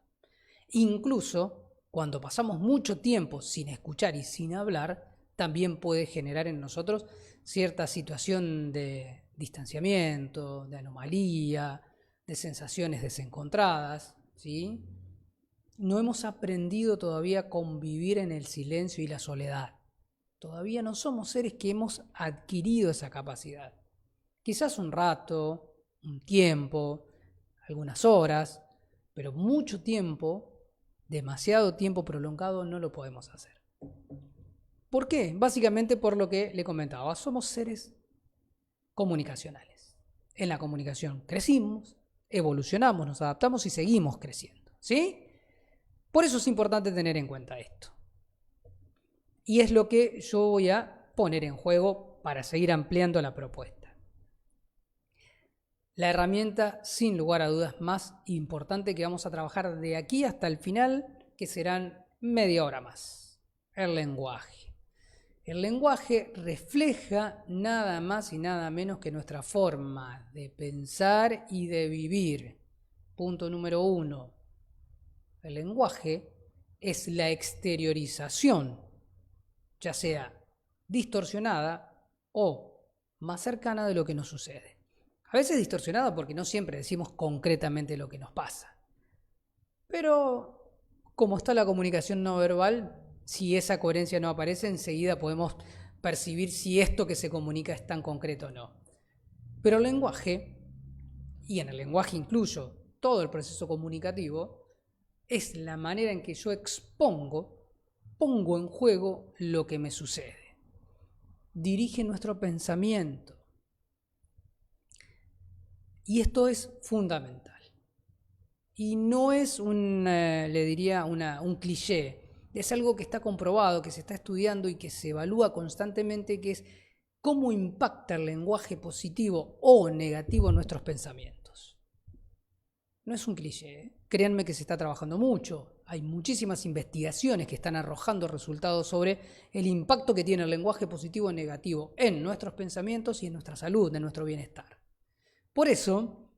Incluso cuando pasamos mucho tiempo sin escuchar y sin hablar, también puede generar en nosotros cierta situación de distanciamiento, de anomalía, de sensaciones desencontradas, ¿sí? no hemos aprendido todavía a convivir en el silencio y la soledad. Todavía no somos seres que hemos adquirido esa capacidad. Quizás un rato, un tiempo, algunas horas, pero mucho tiempo, demasiado tiempo prolongado, no lo podemos hacer. ¿Por qué? Básicamente por lo que le comentaba, somos seres comunicacionales. En la comunicación crecimos, evolucionamos, nos adaptamos y seguimos creciendo, ¿sí? Por eso es importante tener en cuenta esto. Y es lo que yo voy a poner en juego para seguir ampliando la propuesta. La herramienta, sin lugar a dudas, más importante que vamos a trabajar de aquí hasta el final, que serán media hora más. El lenguaje. El lenguaje refleja nada más y nada menos que nuestra forma de pensar y de vivir. Punto número 1. El lenguaje es la exteriorización, ya sea distorsionada o más cercana de lo que nos sucede. A veces distorsionada porque no siempre decimos concretamente lo que nos pasa. Pero como está la comunicación no verbal, si esa coherencia no aparece, enseguida podemos percibir si esto que se comunica es tan concreto o no. Pero el lenguaje, y en el lenguaje incluyo todo el proceso comunicativo, es la manera en que yo pongo en juego lo que me sucede. Dirige nuestro pensamiento. Y esto es fundamental. Y no es un cliché. Es algo que está comprobado, que se está estudiando y que se evalúa constantemente, que es cómo impacta el lenguaje positivo o negativo en nuestros pensamientos. No es un cliché, créanme que se está trabajando mucho. Hay muchísimas investigaciones que están arrojando resultados sobre el impacto que tiene el lenguaje positivo o negativo en nuestros pensamientos y en nuestra salud, en nuestro bienestar. Por eso,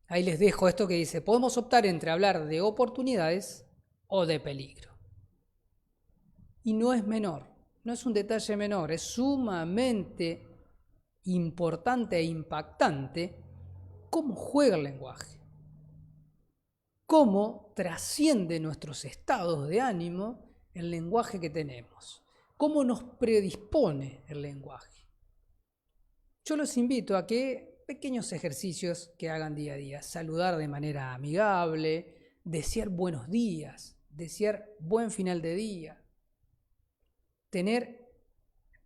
ahí les dejo esto que dice, podemos optar entre hablar de oportunidades o de peligro. Y no es menor, no es un detalle menor, es sumamente importante e impactante cómo juega el lenguaje, cómo trasciende nuestros estados de ánimo el lenguaje que tenemos, cómo nos predispone el lenguaje. Yo los invito a que pequeños ejercicios que hagan día a día, saludar de manera amigable, desear buenos días, desear buen final de día, tener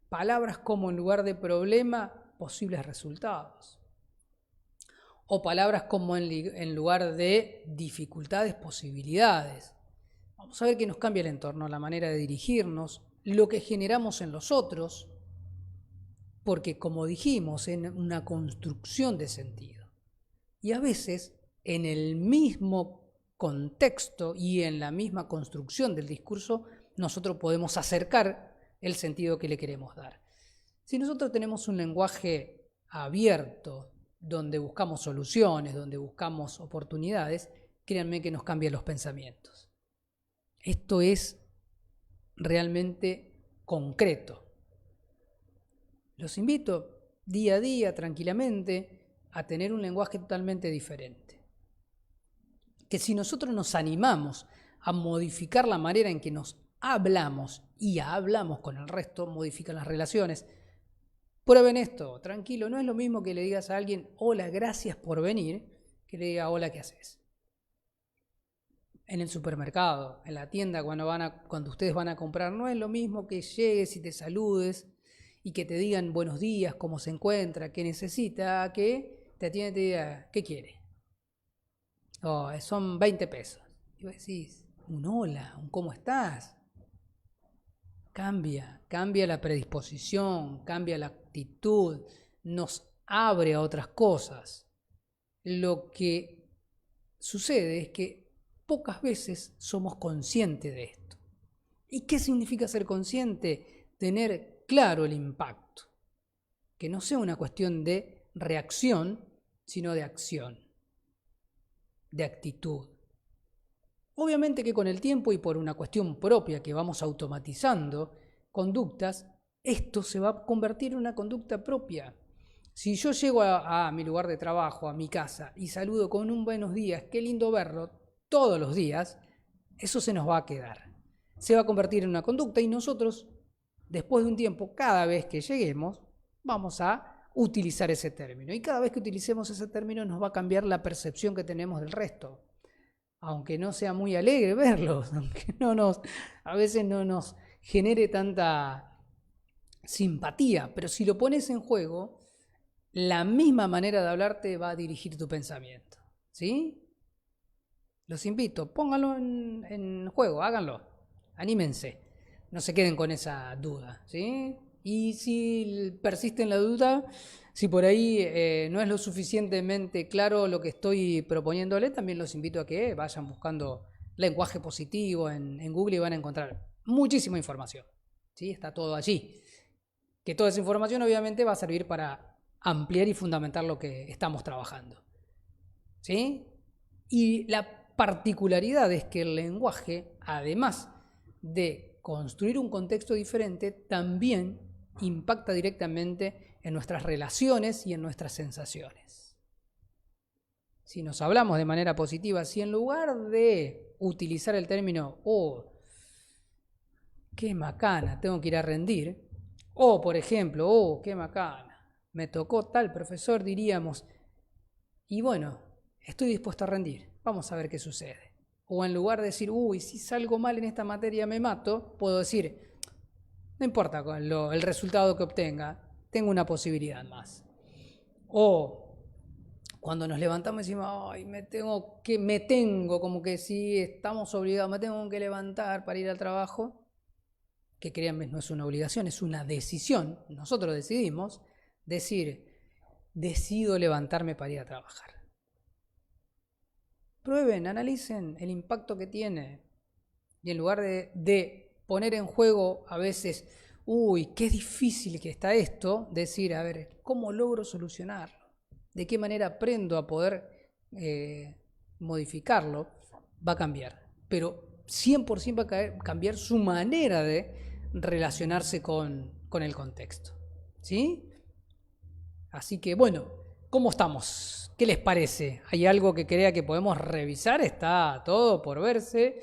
palabras como en lugar de problema, posibles resultados. O palabras como en lugar de dificultades, posibilidades. Vamos a ver que nos cambia el entorno, la manera de dirigirnos, lo que generamos en los otros, porque como dijimos, en una construcción de sentido. Y a veces, en el mismo contexto y en la misma construcción del discurso, nosotros podemos acercar el sentido que le queremos dar. Si nosotros tenemos un lenguaje abierto, donde buscamos soluciones, donde buscamos oportunidades, créanme que nos cambia los pensamientos. Esto es realmente concreto. Los invito día a día, tranquilamente, a tener un lenguaje totalmente diferente. Que si nosotros nos animamos a modificar la manera en que nos hablamos y hablamos con el resto, modifican las relaciones. Prueben esto, tranquilo, no es lo mismo que le digas a alguien, hola, gracias por venir, que le diga, hola, ¿qué haces? En el supermercado, en la tienda, cuando ustedes van a comprar, no es lo mismo que llegues y te saludes y que te digan buenos días, cómo se encuentra, qué necesita, que te atiende y te diga, ¿qué quiere? Oh, son 20 pesos. Y vos decís, un hola, un cómo estás. Cambia la predisposición, cambia la actitud, nos abre a otras cosas. Lo que sucede es que pocas veces somos conscientes de esto. ¿Y qué significa ser consciente? Tener claro el impacto. Que no sea una cuestión de reacción, sino de acción, de actitud. Obviamente que con el tiempo y por una cuestión propia que vamos automatizando conductas, esto se va a convertir en una conducta propia. Si yo llego a mi lugar de trabajo, a mi casa, y saludo con un buenos días, qué lindo verlo, todos los días, eso se nos va a quedar. Se va a convertir en una conducta y nosotros, después de un tiempo, cada vez que lleguemos, vamos a utilizar ese término. Y cada vez que utilicemos ese término nos va a cambiar la percepción que tenemos del resto. Aunque no sea muy alegre verlos, aunque a veces no nos genere tanta simpatía, pero si lo pones en juego, la misma manera de hablarte va a dirigir tu pensamiento. ¿Sí? Los invito, pónganlo en juego, háganlo, anímense, no se queden con esa duda, ¿sí? Y si persiste en la duda, si por ahí no es lo suficientemente claro lo que estoy proponiéndole, también los invito a que vayan buscando lenguaje positivo en Google y van a encontrar muchísima información, ¿sí? Está todo allí. Que toda esa información obviamente va a servir para ampliar y fundamentar lo que estamos trabajando, ¿sí? Y la particularidad es que el lenguaje, además de construir un contexto diferente, también impacta directamente en nuestras relaciones y en nuestras sensaciones. Si nos hablamos de manera positiva, si en lugar de utilizar el término "oh, qué macana, tengo que ir a rendir", o por ejemplo, "oh, qué macana, me tocó tal profesor", diríamos, y bueno, estoy dispuesto a rendir, vamos a ver qué sucede. O en lugar de decir, uy, si salgo mal en esta materia me mato, puedo decir, no importa el resultado que obtenga, tengo una posibilidad más. O cuando nos levantamos y decimos, ay, como que si estamos obligados, me tengo que levantar para ir al trabajo, que créanme, no es una obligación, es una decisión. Nosotros decidimos decir, decido levantarme para ir a trabajar. Prueben, analicen el impacto que tiene. Y en lugar de poner en juego a veces, uy, qué difícil que está esto, decir, a ver, ¿cómo logro solucionarlo? ¿De qué manera aprendo a poder modificarlo? Va a cambiar. Pero 100% va a cambiar su manera de relacionarse con el contexto. ¿Sí? Así que bueno, ¿cómo estamos? ¿Qué les parece? ¿Hay algo que crea que podemos revisar? Está todo por verse.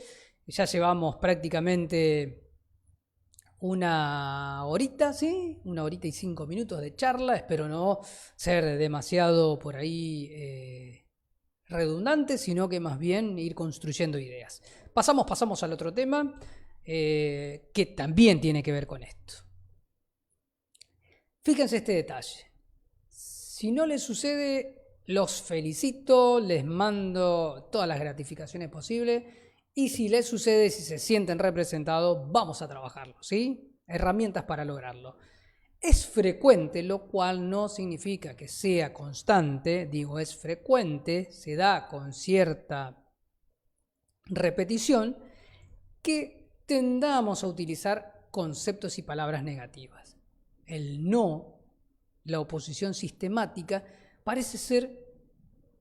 Ya llevamos prácticamente una horita, ¿sí? 1 horita y 5 minutos de charla. Espero no ser demasiado por ahí redundante, sino que más bien ir construyendo ideas. Pasamos al otro tema que también tiene que ver con esto. Fíjense este detalle. Si no les sucede, los felicito, les mando todas las gratificaciones posibles. Y si les sucede, si se sienten representados, vamos a trabajarlo, ¿sí? Herramientas para lograrlo. Es frecuente, lo cual no significa que sea constante, digo es frecuente, se da con cierta repetición, que tendamos a utilizar conceptos y palabras negativas. El no, la oposición sistemática, parece ser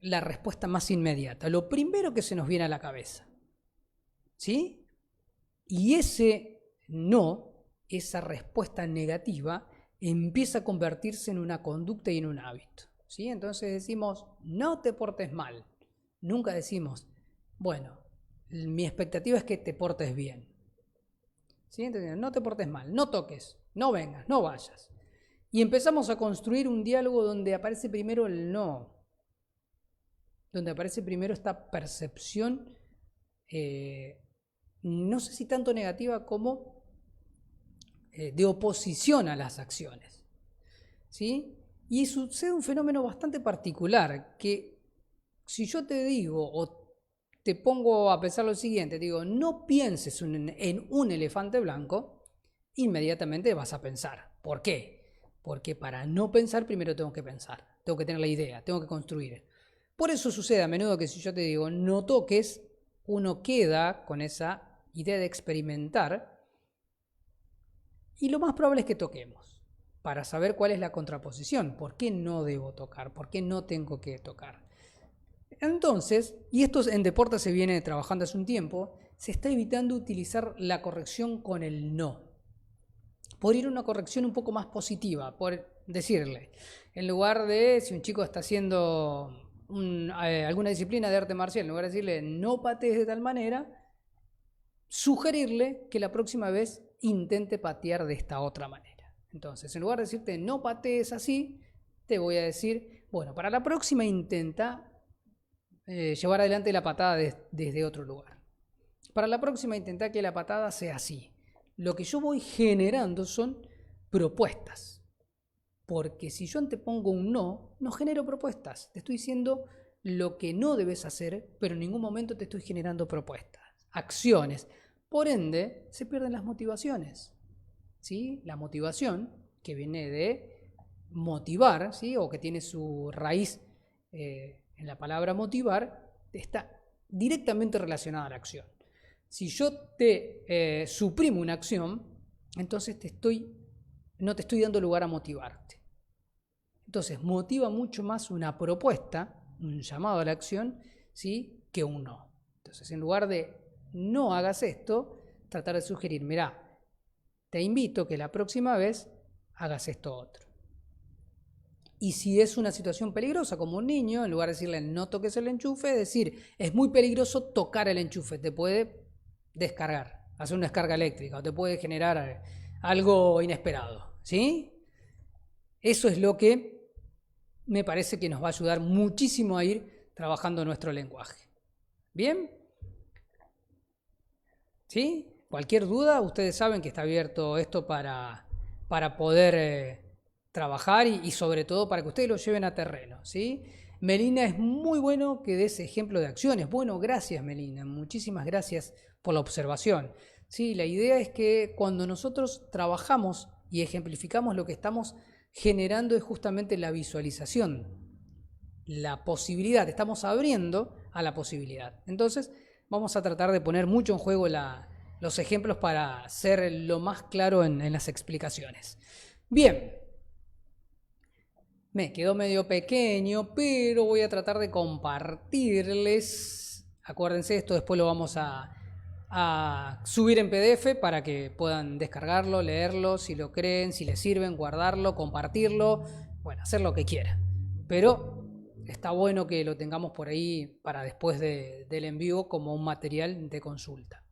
la respuesta más inmediata, lo primero que se nos viene a la cabeza. ¿Sí? Y ese no, esa respuesta negativa, empieza a convertirse en una conducta y en un hábito. ¿Sí? Entonces decimos, no te portes mal. Nunca decimos, bueno, mi expectativa es que te portes bien. ¿Sí? Entonces, no te portes mal, no toques, no vengas, no vayas. Y empezamos a construir un diálogo donde aparece primero el no, donde aparece primero esta percepción, no sé si tanto negativa como de oposición a las acciones. ¿Sí? Y sucede un fenómeno bastante particular, que si yo te digo o te pongo a pensar lo siguiente, digo, no pienses en un elefante blanco, inmediatamente vas a pensar. ¿Por qué? Porque para no pensar primero tengo que pensar, tengo que tener la idea, tengo que construir. Por eso sucede a menudo que si yo te digo no toques, uno queda con esa idea de experimentar y lo más probable es que toquemos para saber cuál es la contraposición, por qué no debo tocar, por qué no tengo que tocar. Entonces, y esto en deporte se viene trabajando hace un tiempo, se está evitando utilizar la corrección con el no. Por ir a una corrección un poco más positiva, por decirle, en lugar de, si un chico está haciendo alguna disciplina de arte marcial, en lugar de decirle no patees de tal manera, sugerirle que la próxima vez intente patear de esta otra manera. Entonces, en lugar de decirte no patees así, te voy a decir, bueno, para la próxima intenta llevar adelante la patada desde otro lugar. Para la próxima intenta que la patada sea así. Lo que yo voy generando son propuestas. Porque si yo te pongo un no genero propuestas. Te estoy diciendo lo que no debes hacer, pero en ningún momento te estoy generando propuestas, acciones. Por ende, se pierden las motivaciones. ¿Sí? La motivación, que viene de motivar, ¿sí? O que tiene su raíz en la palabra motivar, está directamente relacionada a la acción. Si yo te suprimo una acción, entonces no te estoy dando lugar a motivarte. Entonces, motiva mucho más una propuesta, un llamado a la acción, ¿sí? Que un no. Entonces, en lugar de no hagas esto, tratar de sugerir, mirá, te invito que la próxima vez hagas esto otro. Y si es una situación peligrosa, como un niño, en lugar de decirle no toques el enchufe, decir, es muy peligroso tocar el enchufe, te puede descargar, hacer una descarga eléctrica o te puede generar algo inesperado, ¿sí? Eso es lo que me parece que nos va a ayudar muchísimo a ir trabajando nuestro lenguaje. ¿Bien? ¿Sí? Cualquier duda, ustedes saben que está abierto esto para poder trabajar y sobre todo para que ustedes lo lleven a terreno, ¿sí? Melina, es muy bueno que des ejemplo de acciones. Bueno, gracias Melina, muchísimas gracias por la observación. Sí, la idea es que cuando nosotros trabajamos y ejemplificamos lo que estamos generando es justamente la visualización, la posibilidad, estamos abriendo a la posibilidad. Entonces vamos a tratar de poner mucho en juego los ejemplos para ser lo más claro en las explicaciones. Bien, me quedó medio pequeño, pero voy a tratar de compartirles. Acuérdense, esto después lo vamos a subir en PDF para que puedan descargarlo, leerlo, si lo creen, si les sirven, guardarlo, compartirlo, bueno, hacer lo que quieran. Pero está bueno que lo tengamos por ahí para después del en vivo como un material de consulta.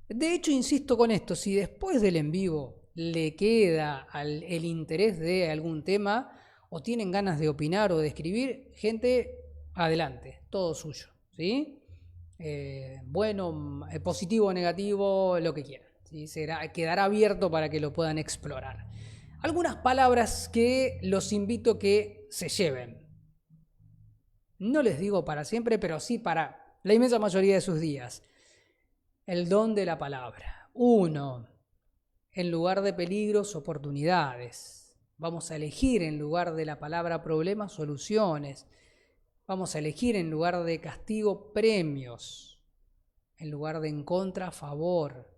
De hecho, insisto con esto, si después del en vivo le queda el interés de algún tema o tienen ganas de opinar o de escribir, gente, adelante, todo suyo, ¿sí? Bueno, positivo o negativo, lo que quieran, ¿sí? Quedará abierto para que lo puedan explorar. Algunas palabras que los invito a que se lleven. No les digo para siempre, pero sí para la inmensa mayoría de sus días. El don de la palabra. 1. En lugar de peligros, oportunidades. Vamos a elegir en lugar de la palabra problemas, soluciones. Vamos a elegir en lugar de castigo, premios. En lugar de en contra, favor.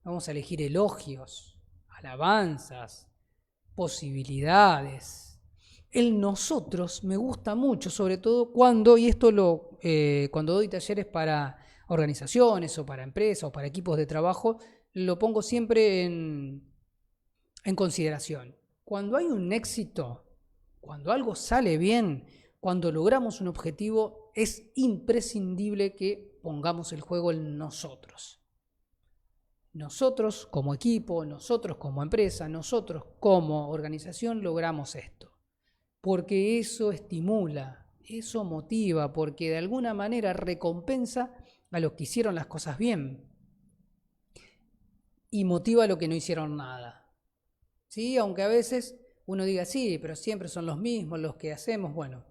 Vamos a elegir elogios, alabanzas, posibilidades. El nosotros me gusta mucho, sobre todo cuando, y esto cuando doy talleres para organizaciones o para empresas o para equipos de trabajo, lo pongo siempre en consideración. Cuando hay un éxito, cuando algo sale bien, cuando logramos un objetivo, es imprescindible que pongamos el juego en nosotros. Nosotros como equipo, nosotros como empresa, nosotros como organización logramos esto. Porque eso estimula, eso motiva, porque de alguna manera recompensa a los que hicieron las cosas bien y motiva a los que no hicieron nada. ¿Sí? Aunque a veces uno diga, sí, pero siempre son los mismos los que hacemos. Bueno,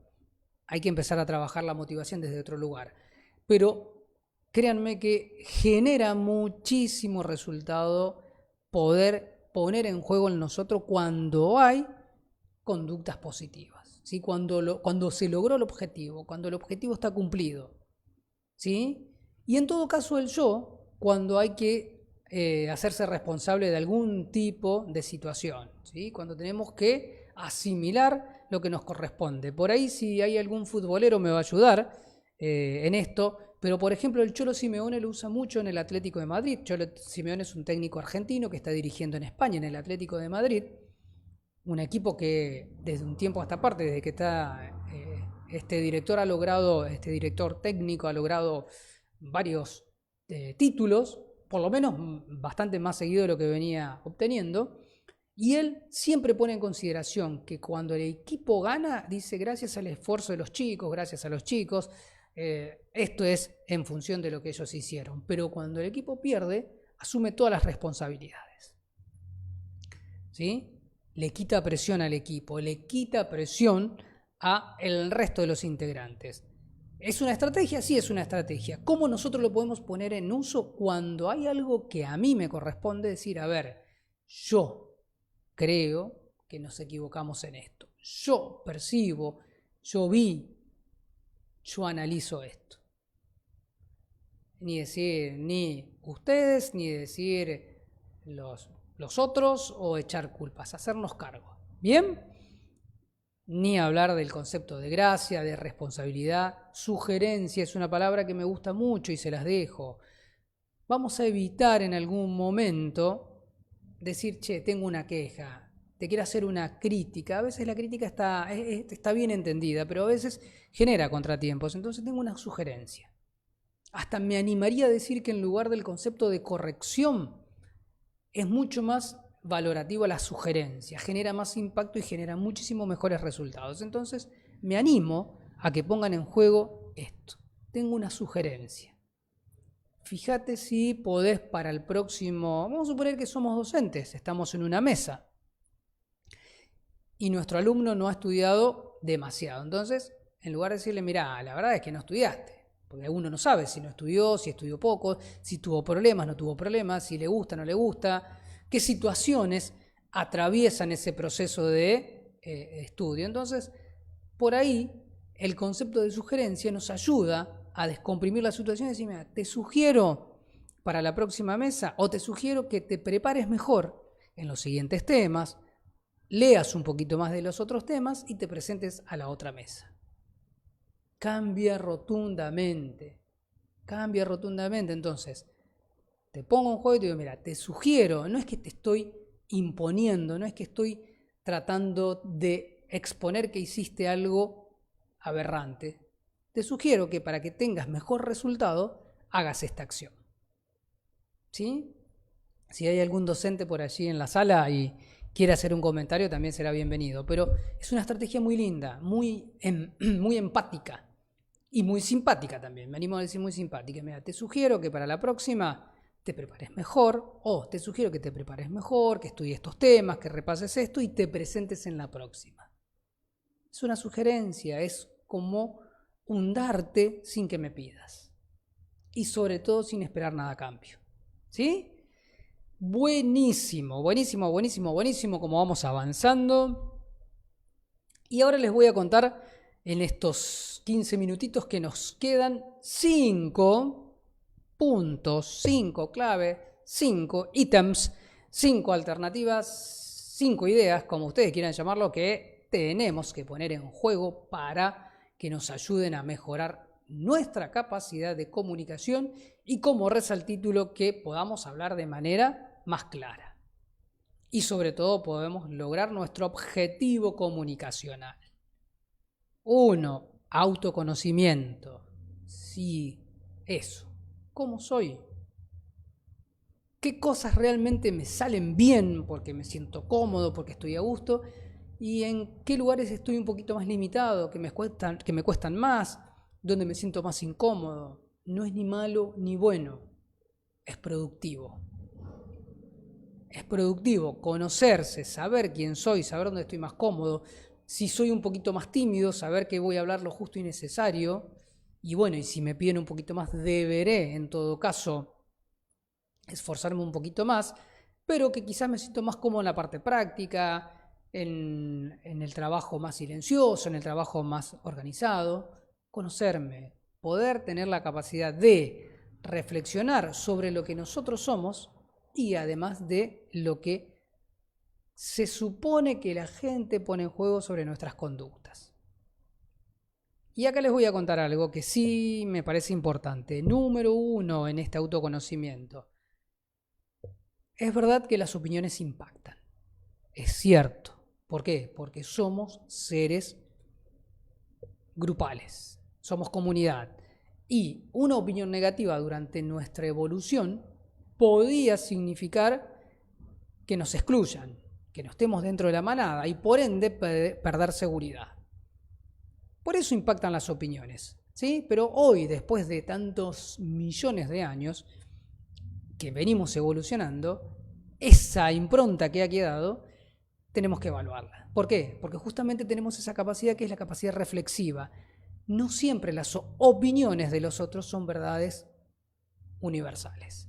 hay que empezar a trabajar la motivación desde otro lugar. Pero créanme que genera muchísimo resultado poder poner en juego en nosotros cuando hay conductas positivas, ¿sí? Cuando se logró el objetivo, cuando el objetivo está cumplido, ¿sí? Y en todo caso el yo, cuando hay que hacerse responsable de algún tipo de situación, ¿sí? Cuando tenemos que asimilar lo que nos corresponde. Por ahí si hay algún futbolero me va a ayudar en esto, pero por ejemplo el Cholo Simeone lo usa mucho en el Atlético de Madrid. Cholo Simeone es un técnico argentino que está dirigiendo en España, en el Atlético de Madrid. Un equipo que desde un tiempo a esta parte, desde que está este director técnico ha logrado varios títulos, por lo menos bastante más seguido de lo que venía obteniendo. Y él siempre pone en consideración que cuando el equipo gana, dice gracias al esfuerzo de los chicos, gracias a los chicos, esto es en función de lo que ellos hicieron. Pero cuando el equipo pierde, asume todas las responsabilidades. ¿Sí? Le quita presión al equipo, le quita presión al resto de los integrantes. ¿Es una estrategia? Sí, es una estrategia. ¿Cómo nosotros lo podemos poner en uso cuando hay algo que a mí me corresponde decir, a ver, yo creo que nos equivocamos en esto. Yo percibo, yo vi, yo analizo esto. Ni decir ni ustedes, ni decir los otros o echar culpas, hacernos cargo. ¿Bien? Ni hablar del concepto de gracia, de responsabilidad. Sugerencia es una palabra que me gusta mucho y se las dejo. Vamos a evitar en algún momento decir, che, tengo una queja, te quiero hacer una crítica. A veces la crítica está bien entendida, pero a veces genera contratiempos. Entonces tengo una sugerencia. Hasta me animaría a decir que en lugar del concepto de corrección, es mucho más valorativo la sugerencia, genera más impacto y genera muchísimo mejores resultados. Entonces me animo a que pongan en juego esto. Tengo una sugerencia. Fíjate si podés para el próximo, vamos a suponer que somos docentes, estamos en una mesa y nuestro alumno no ha estudiado demasiado. Entonces, en lugar de decirle, mirá, la verdad es que no estudiaste, porque uno no sabe si no estudió, si estudió poco, si tuvo problemas, no tuvo problemas, si le gusta, no le gusta, qué situaciones atraviesan ese proceso de estudio. Entonces, por ahí, el concepto de sugerencia nos ayuda a descomprimir la situación y decir, mira, te sugiero para la próxima mesa o te sugiero que te prepares mejor en los siguientes temas, leas un poquito más de los otros temas y te presentes a la otra mesa. Cambia rotundamente. Entonces, te pongo un juego y te digo, mira, te sugiero, no es que te estoy imponiendo, no es que estoy tratando de exponer que hiciste algo aberrante. Te sugiero que para que tengas mejor resultado, hagas esta acción. ¿Sí? Si hay algún docente por allí en la sala y quiere hacer un comentario, también será bienvenido. Pero es una estrategia muy linda, muy empática y muy simpática también. Me animo a decir muy simpática. Mira, te sugiero que para la próxima te prepares mejor, o te sugiero que te prepares mejor, que estudies estos temas, que repases esto y te presentes en la próxima. Es una sugerencia, es como un darte sin que me pidas. Y sobre todo sin esperar nada a cambio. ¿Sí? Buenísimo como vamos avanzando. Y ahora les voy a contar en estos 15 minutitos que nos quedan 5 puntos, 5 claves, 5 ítems, 5 alternativas, 5 ideas, como ustedes quieran llamarlo, que tenemos que poner en juego para que nos ayuden a mejorar nuestra capacidad de comunicación y, como reza el título, que podamos hablar de manera más clara. Y sobre todo podemos lograr nuestro objetivo comunicacional. 1. Autoconocimiento. Sí, eso. ¿Cómo soy? ¿Qué cosas realmente me salen bien porque me siento cómodo, porque estoy a gusto? ¿Y en qué lugares estoy un poquito más limitado, que me cuestan más, donde me siento más incómodo? No es ni malo ni bueno, es productivo. Es productivo conocerse, saber quién soy, saber dónde estoy más cómodo. Si soy un poquito más tímido, saber que voy a hablar lo justo y necesario. Y bueno, y si me piden un poquito más, deberé, en todo caso, esforzarme un poquito más, pero que quizás me siento más cómodo en la parte práctica, en el trabajo más silencioso, en el trabajo más organizado. Conocerme, poder tener la capacidad de reflexionar sobre lo que nosotros somos y además de lo que se supone que la gente pone en juego sobre nuestras conductas. Y acá les voy a contar algo que sí me parece importante. Número 1 en este autoconocimiento. Es verdad que las opiniones impactan. Es cierto. ¿Por qué? Porque somos seres grupales. Somos comunidad. Y una opinión negativa durante nuestra evolución podía significar que nos excluyan, que no estemos dentro de la manada y por ende perder seguridad. Por eso impactan las opiniones, ¿sí? Pero hoy, después de tantos millones de años que venimos evolucionando, esa impronta que ha quedado, tenemos que evaluarla. ¿Por qué? Porque justamente tenemos esa capacidad que es la capacidad reflexiva. No siempre las opiniones de los otros son verdades universales.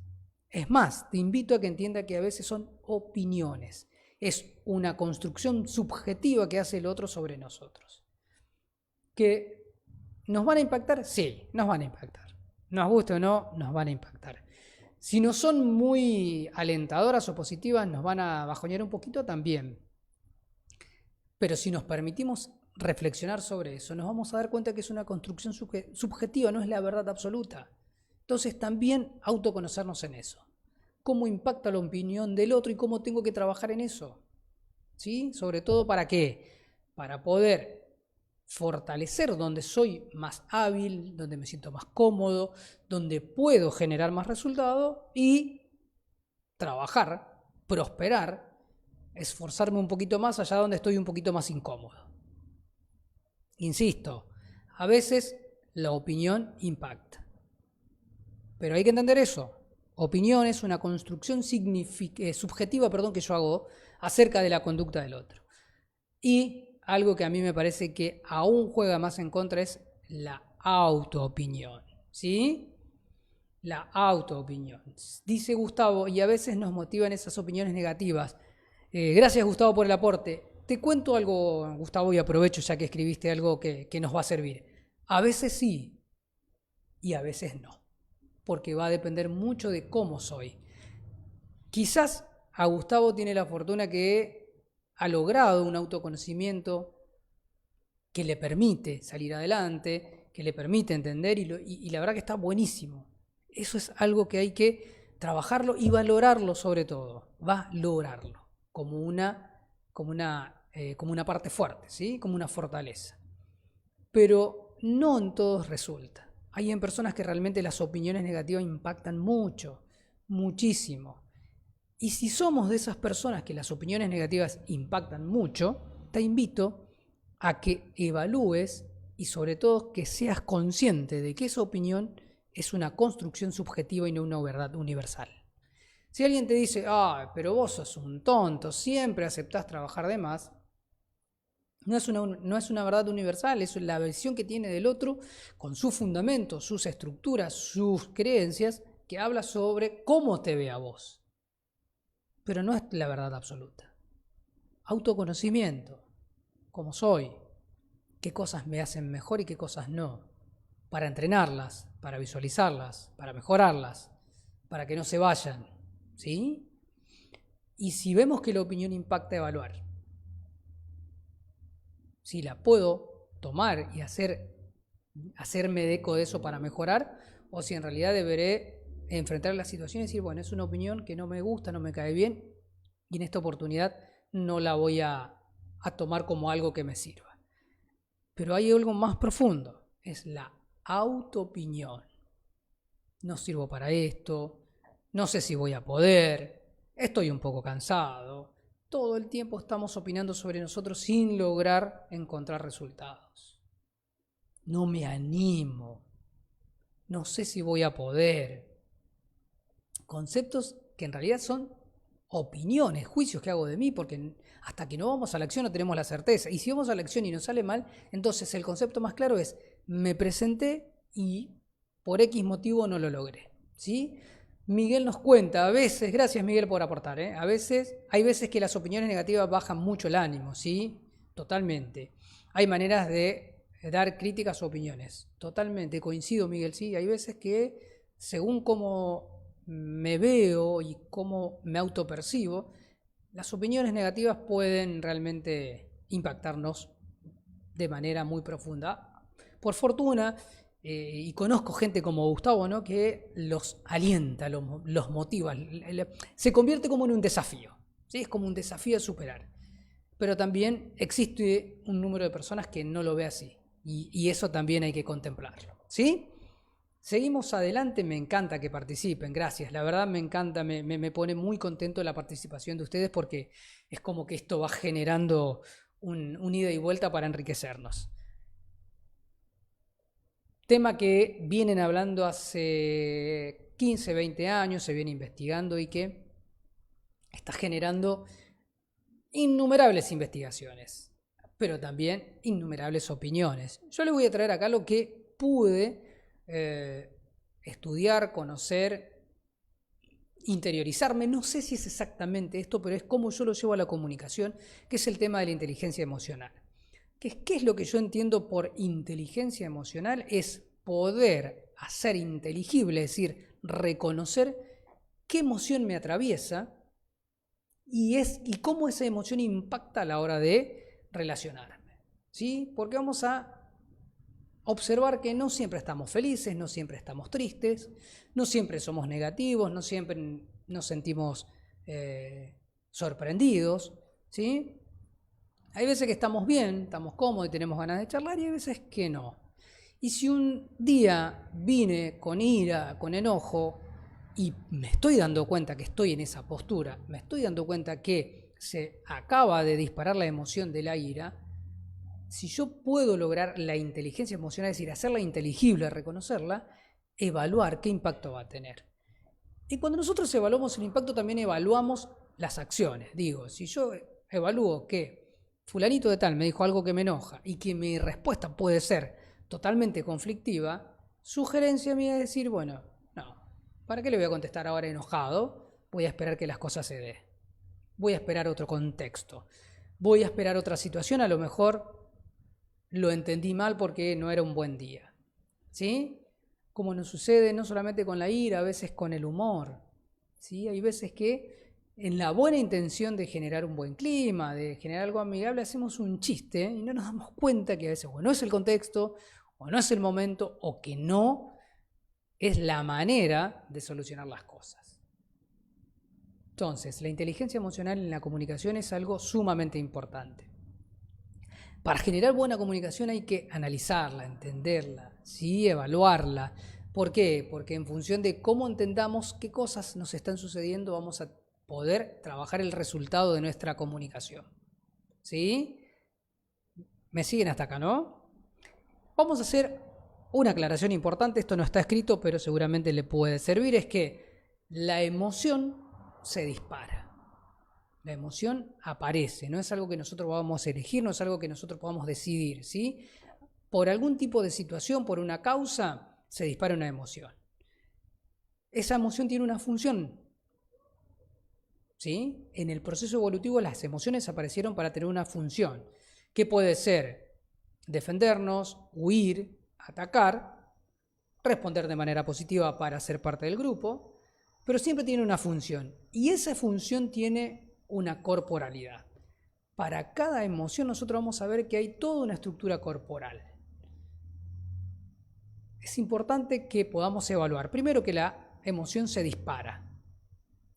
Es más, te invito a que entienda que a veces son opiniones. Es una construcción subjetiva que hace el otro sobre nosotros. ¿Que nos van a impactar? Sí, nos van a impactar. Nos guste o no, nos van a impactar. Si no son muy alentadoras o positivas, nos van a bajonear un poquito también. Pero si nos permitimos reflexionar sobre eso, nos vamos a dar cuenta que es una construcción subjetiva, no es la verdad absoluta. Entonces también autoconocernos en eso. ¿Cómo impacta la opinión del otro y cómo tengo que trabajar en eso? ¿Sí? Sobre todo ¿para qué? Para poder fortalecer donde soy más hábil, donde me siento más cómodo, donde puedo generar más resultado y trabajar, prosperar, esforzarme un poquito más allá donde estoy un poquito más incómodo. Insisto, a veces la opinión impacta. Pero hay que entender eso. Opinión es una construcción subjetiva que yo hago acerca de la conducta del otro. Y algo que a mí me parece que aún juega más en contra es la autoopinión. ¿Sí? La autoopinión. Dice Gustavo, y a veces nos motivan esas opiniones negativas. Gracias, Gustavo, por el aporte. Te cuento algo, Gustavo, y aprovecho ya que escribiste algo que nos va a servir. A veces sí y a veces no, porque va a depender mucho de cómo soy. Quizás a Gustavo tiene la fortuna que ha logrado un autoconocimiento que le permite salir adelante, que le permite entender y la verdad que está buenísimo. Eso es algo que hay que trabajarlo y valorarlo sobre todo, valorarlo como una parte fuerte, ¿sí? Como una fortaleza. Pero no en todos resulta. Hay en personas que realmente las opiniones negativas impactan mucho, muchísimo. Y si somos de esas personas que las opiniones negativas impactan mucho, te invito a que evalúes y sobre todo que seas consciente de que esa opinión es una construcción subjetiva y no una verdad universal. Si alguien te dice, pero vos sos un tonto, siempre aceptás trabajar de más, no es una verdad universal, es la visión que tiene del otro con sus fundamentos, sus estructuras, sus creencias, que habla sobre cómo te ve a vos. Pero no es la verdad absoluta. Autoconocimiento, cómo soy, qué cosas me hacen mejor y qué cosas no, para entrenarlas, para visualizarlas, para mejorarlas, para que no se vayan, ¿sí? Y si vemos que la opinión impacta, evaluar. Si la puedo tomar y hacerme de eco de eso para mejorar, o si en realidad deberé enfrentar la situación y decir, bueno, es una opinión que no me gusta, no me cae bien, y en esta oportunidad no la voy a tomar como algo que me sirva. Pero hay algo más profundo, es la autoopinión. No sirvo para esto, no sé si voy a poder, estoy un poco cansado. Todo el tiempo estamos opinando sobre nosotros sin lograr encontrar resultados. No me animo, no sé si voy a poder. Conceptos que en realidad son opiniones, juicios que hago de mí, porque hasta que no vamos a la acción no tenemos la certeza. Y si vamos a la acción y nos sale mal, entonces el concepto más claro es, me presenté y por X motivo no lo logré, ¿sí? Miguel nos cuenta, a veces, gracias Miguel por aportar, hay veces que las opiniones negativas bajan mucho el ánimo, ¿sí? Totalmente. Hay maneras de dar críticas o opiniones, totalmente, coincido Miguel, sí, hay veces que según cómo me veo y cómo me autopercibo, las opiniones negativas pueden realmente impactarnos de manera muy profunda. Por fortuna, y conozco gente como Gustavo, ¿no? Que los alienta, los motiva, se convierte como en un desafío, ¿sí? Es como un desafío a superar. Pero también existe un número de personas que no lo ve así, y eso también hay que contemplarlo, ¿sí? Seguimos adelante, me encanta que participen, gracias. La verdad me encanta, me pone muy contento la participación de ustedes porque es como que esto va generando un ida y vuelta para enriquecernos. Tema que vienen hablando hace 15, 20 años, se viene investigando y que está generando innumerables investigaciones, pero también innumerables opiniones. Yo les voy a traer acá lo que pude estudiar, conocer, interiorizarme. No sé si es exactamente esto, pero es cómo yo lo llevo a la comunicación, que es el tema de la inteligencia emocional. ¿Qué es lo que yo entiendo por inteligencia emocional? Es poder hacer inteligible, es decir, reconocer qué emoción me atraviesa y cómo esa emoción impacta a la hora de relacionarme. ¿Sí? Porque vamos a observar que no siempre estamos felices, no siempre estamos tristes, no siempre somos negativos, no siempre nos sentimos sorprendidos. ¿Sí? Hay veces que estamos bien, estamos cómodos y tenemos ganas de charlar y hay veces que no. Y si un día vine con ira, con enojo y me estoy dando cuenta que estoy en esa postura, me estoy dando cuenta que se acaba de disparar la emoción de la ira, si yo puedo lograr la inteligencia emocional, es decir, hacerla inteligible, reconocerla, evaluar qué impacto va a tener. Y cuando nosotros evaluamos el impacto, también evaluamos las acciones. Digo, si yo evalúo que fulanito de tal me dijo algo que me enoja y que mi respuesta puede ser totalmente conflictiva, sugerencia mía es decir, bueno, no, ¿para qué le voy a contestar ahora enojado? Voy a esperar que las cosas se den. Voy a esperar otro contexto. Voy a esperar otra situación, a lo mejor lo entendí mal porque no era un buen día. ¿Sí? Como nos sucede no solamente con la ira, a veces con el humor. ¿Sí? Hay veces que en la buena intención de generar un buen clima, de generar algo amigable, hacemos un chiste y no nos damos cuenta que a veces o no es el contexto, o no es el momento, o que no es la manera de solucionar las cosas. Entonces, la inteligencia emocional en la comunicación es algo sumamente importante. Para generar buena comunicación hay que analizarla, entenderla, ¿sí? Evaluarla. ¿Por qué? Porque en función de cómo entendamos qué cosas nos están sucediendo, vamos a poder trabajar el resultado de nuestra comunicación. ¿Sí? ¿Me siguen hasta acá, no? Vamos a hacer una aclaración importante, esto no está escrito, pero seguramente le puede servir, es que la emoción se dispara. La emoción aparece, no es algo que nosotros podamos elegir, no es algo que nosotros podamos decidir, ¿sí? Por algún tipo de situación, por una causa, se dispara una emoción. Esa emoción tiene una función, ¿sí? En el proceso evolutivo las emociones aparecieron para tener una función, que puede ser defendernos, huir, atacar, responder de manera positiva para ser parte del grupo, pero siempre tiene una función. Y esa función tiene una corporalidad. Para cada emoción nosotros vamos a ver que hay toda una estructura corporal. Es importante que podamos evaluar. Primero que la emoción se dispara.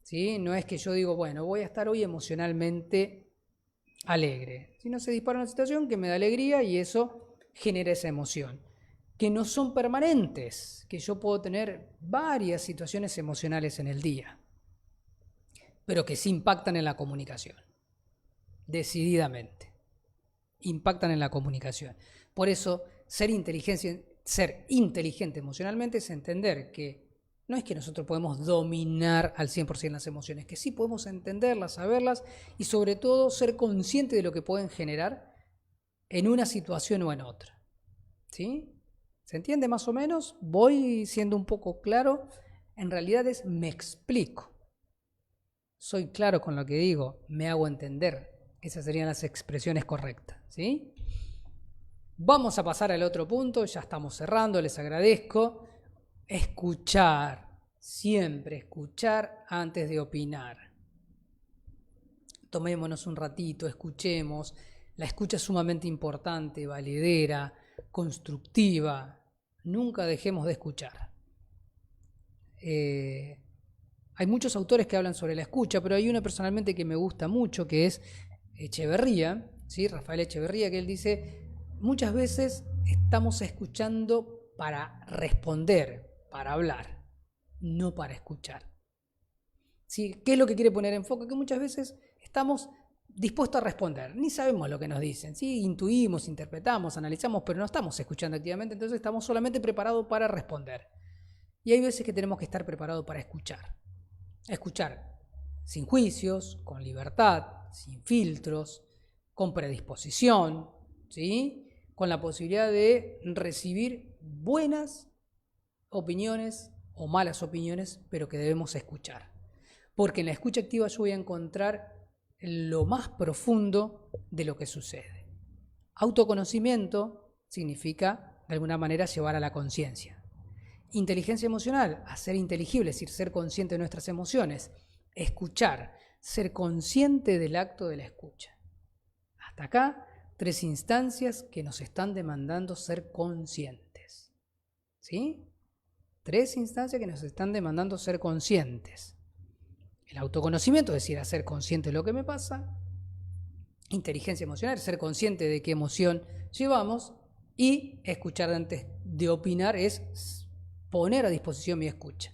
¿Sí? No es que yo digo, bueno, voy a estar hoy emocionalmente alegre. Sino se dispara una situación que me da alegría y eso genera esa emoción. Que no son permanentes, que yo puedo tener varias situaciones emocionales en el día, pero que sí impactan en la comunicación. Decididamente. Impactan en la comunicación. Por eso, ser inteligente emocionalmente es entender que no es que nosotros podemos dominar al 100% las emociones, que sí podemos entenderlas, saberlas y sobre todo ser consciente de lo que pueden generar en una situación o en otra. ¿Sí? ¿Se entiende más o menos? Voy siendo un poco claro. En realidad me explico. Soy claro con lo que digo, me hago entender. Esas serían las expresiones correctas, ¿sí? Vamos a pasar al otro punto, ya estamos cerrando, les agradezco. Escuchar, siempre escuchar antes de opinar. Tomémonos un ratito, escuchemos. La escucha es sumamente importante, valedera, constructiva. Nunca dejemos de escuchar. Hay muchos autores que hablan sobre la escucha, pero hay uno personalmente que me gusta mucho, que es Echeverría, ¿sí? Rafael Echeverría, que él dice, muchas veces estamos escuchando para responder, para hablar, no para escuchar. ¿Sí? ¿Qué es lo que quiere poner en foco? Que muchas veces estamos dispuestos a responder, ni sabemos lo que nos dicen, ¿sí? Intuimos, interpretamos, analizamos, pero no estamos escuchando activamente, entonces estamos solamente preparados para responder. Y hay veces que tenemos que estar preparados para escuchar. Escuchar sin juicios, con libertad, sin filtros, con predisposición, ¿sí? Con la posibilidad de recibir buenas opiniones o malas opiniones, pero que debemos escuchar. Porque en la escucha activa yo voy a encontrar lo más profundo de lo que sucede. Autoconocimiento significa, de alguna manera, llevar a la conciencia. Inteligencia emocional, hacer inteligible, es decir, ser consciente de nuestras emociones. Escuchar, ser consciente del acto de la escucha. Hasta acá, 3 instancias que nos están demandando ser conscientes. ¿Sí? 3 instancias que nos están demandando ser conscientes. El autoconocimiento, es decir, hacer consciente de lo que me pasa. Inteligencia emocional, ser consciente de qué emoción llevamos. Y escuchar antes de opinar es poner a disposición mi escucha.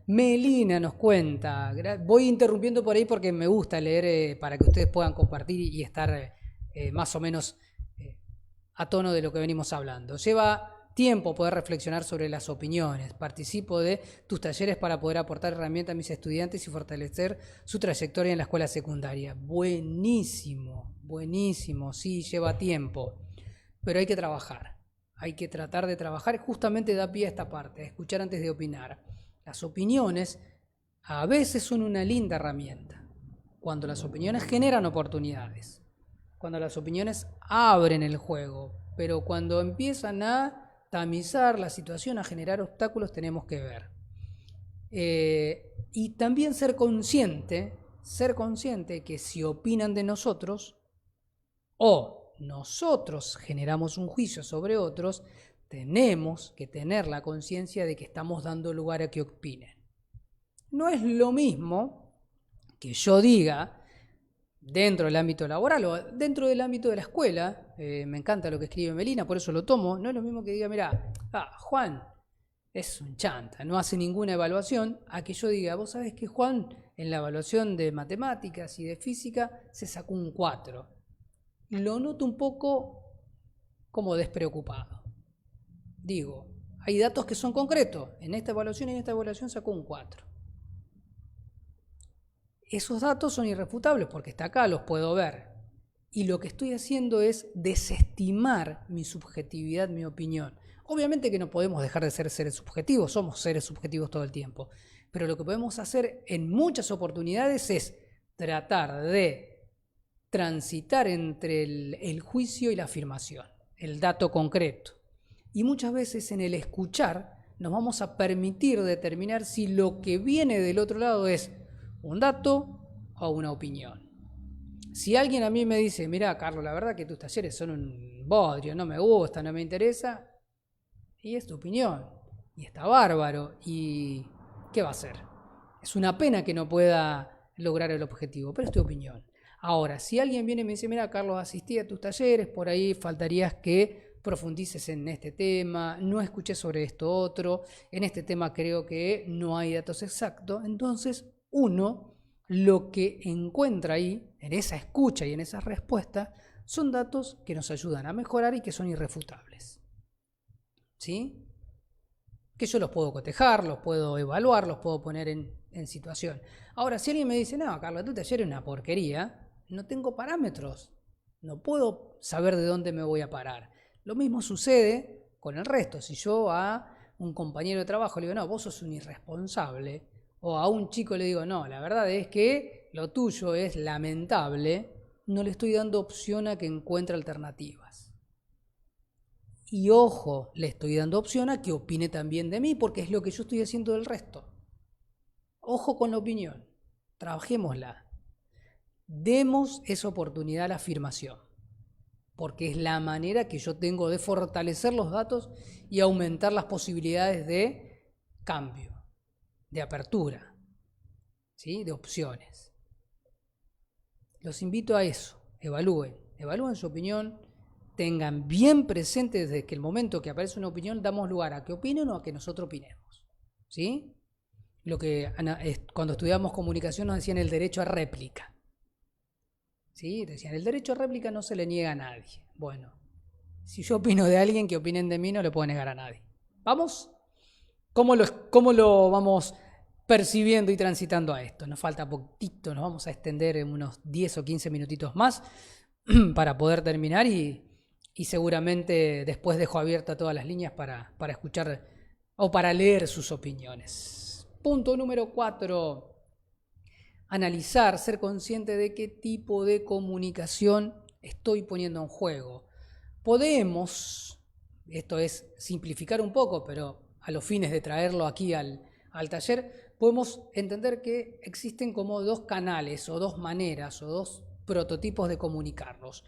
Melina nos cuenta, voy interrumpiendo por ahí porque me gusta leer para que ustedes puedan compartir y estar más o menos a tono de lo que venimos hablando. Lleva tiempo poder reflexionar sobre las opiniones. Participo de tus talleres para poder aportar herramientas a mis estudiantes y fortalecer su trayectoria en la escuela secundaria. Buenísimo, buenísimo, sí, lleva tiempo, pero hay que trabajar. Hay que tratar de trabajar, justamente da pie a esta parte, a escuchar antes de opinar. Las opiniones a veces son una linda herramienta, cuando las opiniones generan oportunidades, cuando las opiniones abren el juego, pero cuando empiezan a tamizar la situación, a generar obstáculos, tenemos que ver. Y también ser consciente que si opinan de nosotros o nosotros generamos un juicio sobre otros, tenemos que tener la conciencia de que estamos dando lugar a que opinen. No es lo mismo que yo diga, dentro del ámbito laboral o dentro del ámbito de la escuela, me encanta lo que escribe Melina, por eso lo tomo, no es lo mismo que diga, mira, Juan es un chanta, no hace ninguna evaluación, a que yo diga, vos sabés que Juan en la evaluación de matemáticas y de física se sacó un 4. Lo noto un poco como despreocupado. Digo, hay datos que son concretos. En esta evaluación y en esta evaluación sacó un 4. Esos datos son irrefutables porque está acá, los puedo ver. Y lo que estoy haciendo es desestimar mi subjetividad, mi opinión. Obviamente que no podemos dejar de ser seres subjetivos, somos seres subjetivos todo el tiempo. Pero lo que podemos hacer en muchas oportunidades es tratar de transitar entre el juicio y la afirmación, el dato concreto. Y muchas veces en el escuchar nos vamos a permitir determinar si lo que viene del otro lado es un dato o una opinión. Si alguien a mí me dice, mira, Carlos, la verdad que tus talleres son un bodrio, no me gusta, no me interesa, y es tu opinión, y está bárbaro, y ¿qué va a hacer? Es una pena que no pueda lograr el objetivo, pero es tu opinión. Ahora, si alguien viene y me dice, mira, Carlos, asistí a tus talleres, por ahí faltarías que profundices en este tema, no escuché sobre esto otro, en este tema creo que no hay datos exactos, entonces uno lo que encuentra ahí, en esa escucha y en esa respuesta, son datos que nos ayudan a mejorar y que son irrefutables. ¿Sí? Que yo los puedo cotejar, los puedo evaluar, los puedo poner en situación. Ahora, si alguien me dice, no, Carlos, tu taller es una porquería, no tengo parámetros, no puedo saber de dónde me voy a parar. Lo mismo sucede con el resto. Si yo a un compañero de trabajo le digo, no, vos sos un irresponsable, o a un chico le digo, no, la verdad es que lo tuyo es lamentable, no le estoy dando opción a que encuentre alternativas. Y ojo, le estoy dando opción a que opine también de mí, porque es lo que yo estoy haciendo del resto. Ojo con la opinión, trabajémosla. Demos esa oportunidad a la afirmación, porque es la manera que yo tengo de fortalecer los datos y aumentar las posibilidades de cambio, de apertura, ¿sí? De opciones. Los invito a eso, evalúen su opinión, tengan bien presente desde que el momento que aparece una opinión damos lugar a que opinen o a que nosotros opinemos. ¿sí? Lo que cuando estudiamos comunicación nos decían el derecho a réplica. ¿Sí? Decían, el derecho a réplica no se le niega a nadie. Bueno, si yo opino de alguien, que opinen de mí, no le puedo negar a nadie. ¿Vamos? ¿Cómo lo vamos percibiendo y transitando a esto? Nos falta poquito, nos vamos a extender en unos 10 o 15 minutitos más para poder terminar y seguramente después dejo abiertas todas las líneas para escuchar o para leer sus opiniones. Punto número 4. Analizar, ser consciente de qué tipo de comunicación estoy poniendo en juego. Podemos, esto es simplificar un poco, pero a los fines de traerlo aquí al taller, podemos entender que existen como dos canales o dos maneras o dos prototipos de comunicarnos.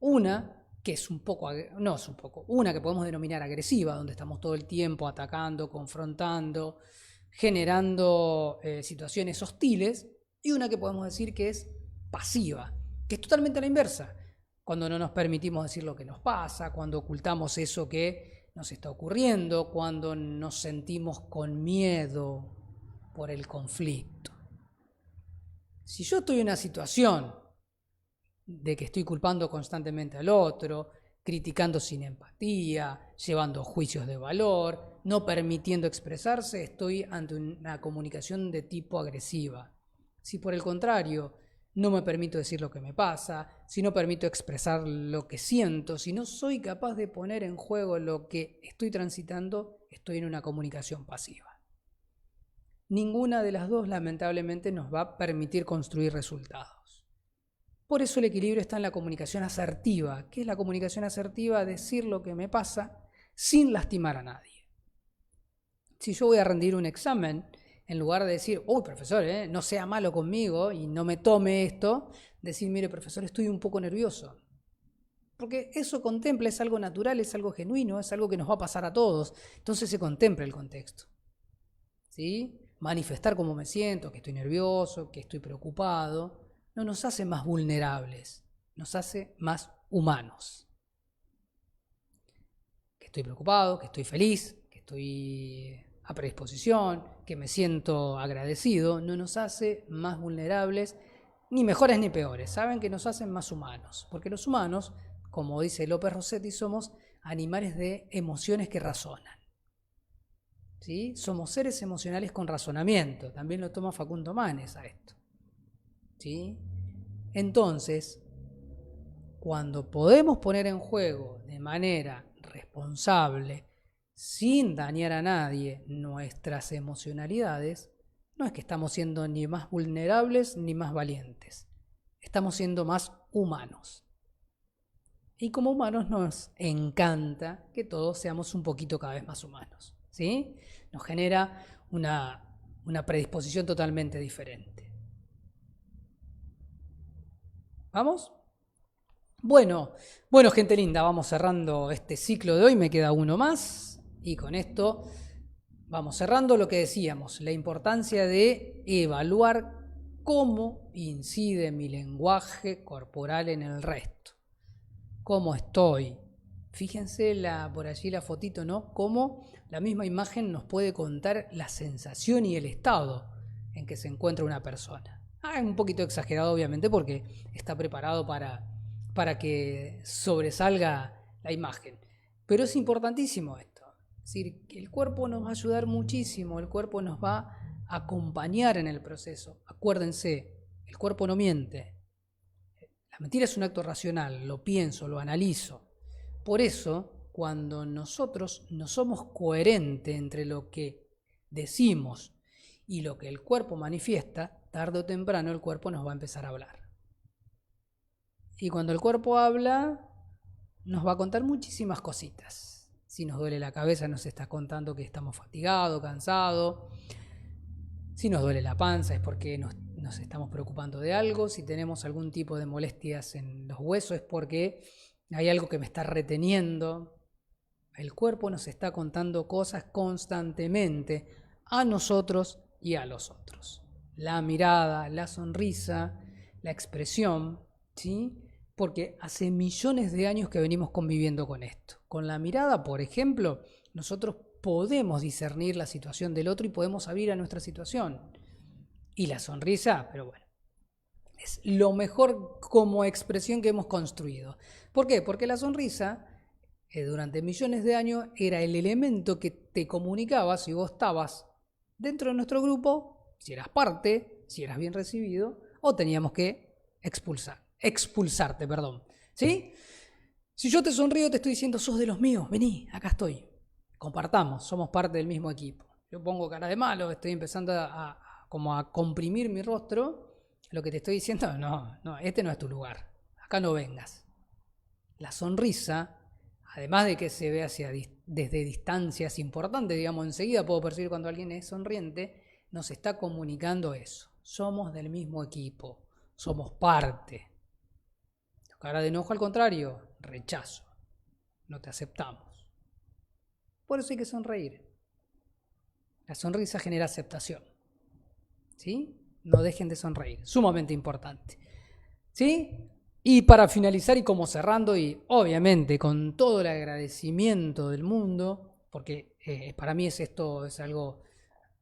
Una que es un poco, no es un poco, una que podemos denominar agresiva, donde estamos todo el tiempo atacando, confrontando, generando situaciones hostiles, y una que podemos decir que es pasiva, que es totalmente a la inversa, cuando no nos permitimos decir lo que nos pasa, cuando ocultamos eso que nos está ocurriendo, cuando nos sentimos con miedo por el conflicto. Si yo estoy en una situación de que estoy culpando constantemente al otro, criticando sin empatía, llevando juicios de valor, no permitiendo expresarse, estoy ante una comunicación de tipo agresiva. Si por el contrario no me permito decir lo que me pasa, si no permito expresar lo que siento, si no soy capaz de poner en juego lo que estoy transitando, estoy en una comunicación pasiva. Ninguna de las dos, lamentablemente, nos va a permitir construir resultados. Por eso el equilibrio está en la comunicación asertiva. ¿Qué es la comunicación asertiva? Decir lo que me pasa sin lastimar a nadie. Si yo voy a rendir un examen, en lugar de decir, uy, profesor, no sea malo conmigo y no me tome esto, decir, mire, profesor, estoy un poco nervioso. Porque eso contempla, es algo natural, es algo genuino, es algo que nos va a pasar a todos. Entonces se contempla el contexto. ¿Sí? Manifestar cómo me siento, que estoy nervioso, que estoy preocupado, no nos hace más vulnerables, nos hace más humanos. Que estoy preocupado, que estoy feliz, que estoy a predisposición, que me siento agradecido, no nos hace más vulnerables, ni mejores ni peores. Saben que nos hacen más humanos, porque los humanos, como dice López Rossetti, somos animales de emociones que razonan. ¿Sí? Somos seres emocionales con razonamiento, también lo toma Facundo Manes a esto. ¿Sí? Entonces, cuando podemos poner en juego de manera responsable, sin dañar a nadie, nuestras emocionalidades, no es que estamos siendo ni más vulnerables ni más valientes, estamos siendo más humanos. Y como humanos nos encanta que todos seamos un poquito cada vez más humanos, ¿sí? Nos genera una predisposición totalmente diferente. ¿Vamos? Bueno, gente linda, vamos cerrando este ciclo de hoy, me queda uno más y con esto vamos cerrando lo que decíamos, la importancia de evaluar cómo incide mi lenguaje corporal en el resto, cómo estoy. Fíjense por allí la fotito, ¿no? Cómo la misma imagen nos puede contar la sensación y el estado en que se encuentra una persona. Un poquito exagerado obviamente porque está preparado para que sobresalga la imagen. Pero es importantísimo esto. Es decir, que el cuerpo nos va a ayudar muchísimo, el cuerpo nos va a acompañar en el proceso. Acuérdense, el cuerpo no miente. La mentira es un acto racional, lo pienso, lo analizo. Por eso, cuando nosotros no somos coherentes entre lo que decimos y lo que el cuerpo manifiesta, tarde o temprano el cuerpo nos va a empezar a hablar. Y cuando el cuerpo habla, nos va a contar muchísimas cositas. Si nos duele la cabeza, nos está contando que estamos fatigados, cansados. Si nos duele la panza es porque nos estamos preocupando de algo. Si tenemos algún tipo de molestias en los huesos es porque hay algo que me está reteniendo. El cuerpo nos está contando cosas constantemente a nosotros y a los otros. La mirada, la sonrisa, la expresión, ¿sí? Porque hace millones de años que venimos conviviendo con esto. Con la mirada, por ejemplo, nosotros podemos discernir la situación del otro y podemos abrir a nuestra situación. Y la sonrisa, pero bueno, es lo mejor como expresión que hemos construido. ¿Por qué? Porque la sonrisa, durante millones de años, era el elemento que te comunicaba si vos estabas dentro de nuestro grupo, si eras parte, si eras bien recibido, o teníamos que expulsarte, perdón. ¿Sí? Si yo te sonrío, te estoy diciendo, sos de los míos, vení, acá estoy. Compartamos, somos parte del mismo equipo. Yo pongo cara de malo, estoy empezando como a comprimir mi rostro. Lo que te estoy diciendo, no, este no es tu lugar. Acá no vengas. La sonrisa, además de que se ve desde distancias importantes, digamos, enseguida puedo percibir cuando alguien es sonriente, nos está comunicando eso. Somos del mismo equipo, somos parte. Cara de enojo, al contrario, rechazo. No te aceptamos. Por eso hay que sonreír. La sonrisa genera aceptación. ¿Sí? No dejen de sonreír. Sumamente importante. ¿Sí? Y para finalizar y como cerrando, y obviamente con todo el agradecimiento del mundo, porque para mí esto es algo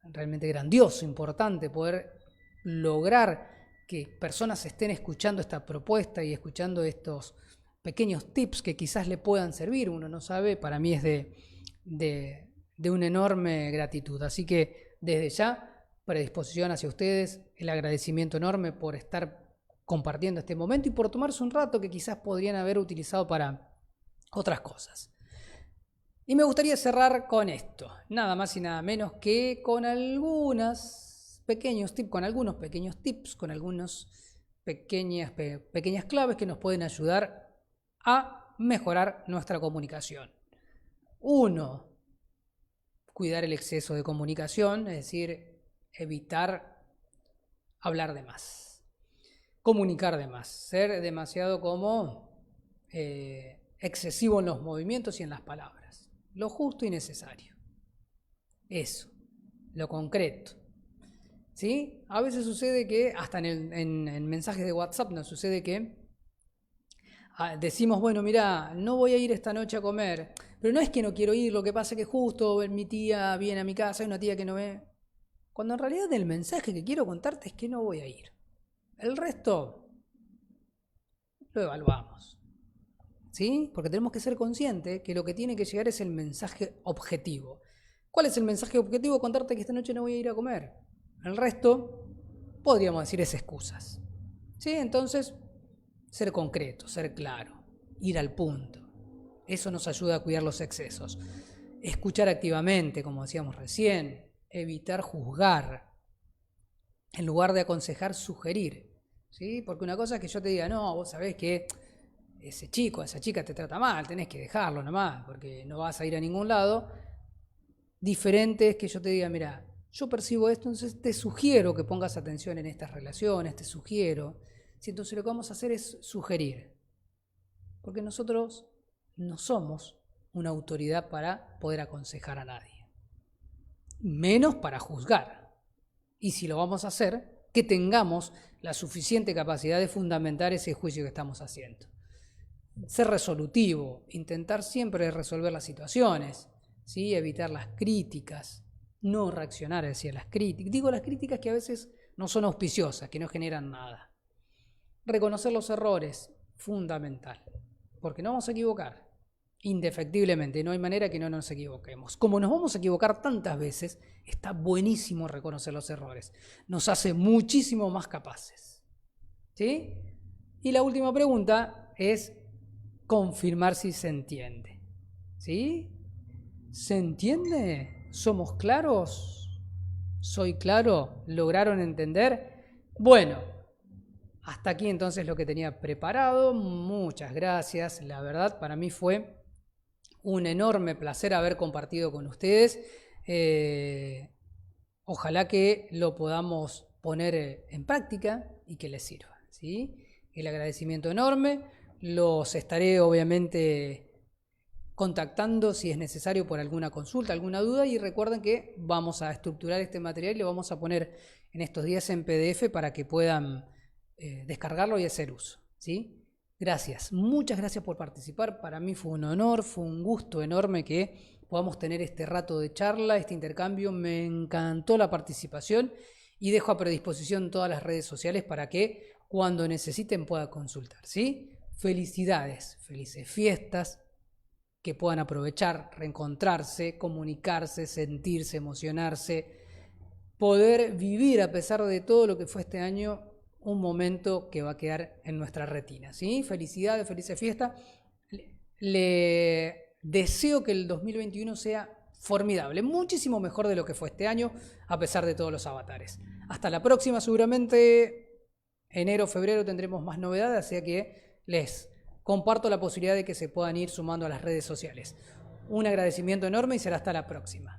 realmente grandioso, importante, poder lograr que personas estén escuchando esta propuesta y escuchando estos pequeños tips que quizás le puedan servir, uno no sabe, para mí es de una enorme gratitud. Así que desde ya, predisposición hacia ustedes, el agradecimiento enorme por estar compartiendo este momento y por tomarse un rato que quizás podrían haber utilizado para otras cosas. Y me gustaría cerrar con esto, nada más y nada menos que con algunos pequeños tips, con algunas pequeñas claves que nos pueden ayudar a mejorar nuestra comunicación. 1. Cuidar el exceso de comunicación, es decir, evitar hablar de más, comunicar de más, ser demasiado excesivo en los movimientos y en las palabras. Lo justo y necesario. Eso, lo concreto. ¿Sí? A veces sucede que, hasta en mensajes de WhatsApp nos sucede que decimos, bueno, mira, no voy a ir esta noche a comer, pero no es que no quiero ir, lo que pasa es que justo mi tía viene a mi casa, hay una tía que no ve. Cuando en realidad el mensaje que quiero contarte es que no voy a ir. El resto lo evaluamos. ¿Sí? Porque tenemos que ser conscientes que lo que tiene que llegar es el mensaje objetivo. ¿Cuál es el mensaje objetivo? Contarte que esta noche no voy a ir a comer. El resto, podríamos decir, es excusas. ¿Sí? Entonces, ser concreto, ser claro, ir al punto. Eso nos ayuda a cuidar los excesos. Escuchar activamente, como decíamos recién. Evitar juzgar. En lugar de aconsejar, sugerir. ¿Sí? Porque una cosa es que yo te diga, no, vos sabés que ese chico, esa chica te trata mal, tenés que dejarlo nomás, porque no vas a ir a ningún lado. Diferente es que yo te diga, mira, yo percibo esto, entonces te sugiero que pongas atención en estas relaciones, te sugiero. Si entonces lo que vamos a hacer es sugerir. Porque nosotros no somos una autoridad para poder aconsejar a nadie. Menos para juzgar. Y si lo vamos a hacer, que tengamos la suficiente capacidad de fundamentar ese juicio que estamos haciendo. Ser resolutivo, intentar siempre resolver las situaciones, ¿sí? Evitar las críticas, no reaccionar hacia las críticas. Digo las críticas que a veces no son auspiciosas, que no generan nada. Reconocer los errores, fundamental, porque no vamos a equivocar, indefectiblemente, no hay manera que no nos equivoquemos. Como nos vamos a equivocar tantas veces, está buenísimo reconocer los errores, nos hace muchísimo más capaces. ¿Sí? Y la última pregunta es confirmar si se entiende. ¿Sí? ¿Se entiende? ¿Somos claros? ¿Soy claro? ¿Lograron entender? Bueno, hasta aquí entonces lo que tenía preparado. Muchas gracias. La verdad, para mí fue un enorme placer haber compartido con ustedes. Ojalá que lo podamos poner en práctica y que les sirva. ¿Sí? El agradecimiento enorme. Los estaré obviamente contactando si es necesario por alguna consulta, alguna duda, y recuerden que vamos a estructurar este material y lo vamos a poner en estos días en PDF para que puedan descargarlo y hacer uso. ¿Sí? Gracias, muchas gracias por participar. Para mí fue un honor, fue un gusto enorme que podamos tener este rato de charla, este intercambio. Me encantó la participación y dejo a predisposición todas las redes sociales para que cuando necesiten puedan consultar, ¿sí? Felicidades, felices fiestas, que puedan aprovechar, reencontrarse, comunicarse, sentirse, emocionarse, poder vivir a pesar de todo lo que fue este año, un momento que va a quedar en nuestra retina, ¿sí? Felicidades, felices fiestas. Le deseo que el 2021 sea formidable, muchísimo mejor de lo que fue este año, a pesar de todos los avatares. Hasta la próxima, seguramente enero, febrero tendremos más novedades, así que les comparto la posibilidad de que se puedan ir sumando a las redes sociales. Un agradecimiento enorme y será hasta la próxima.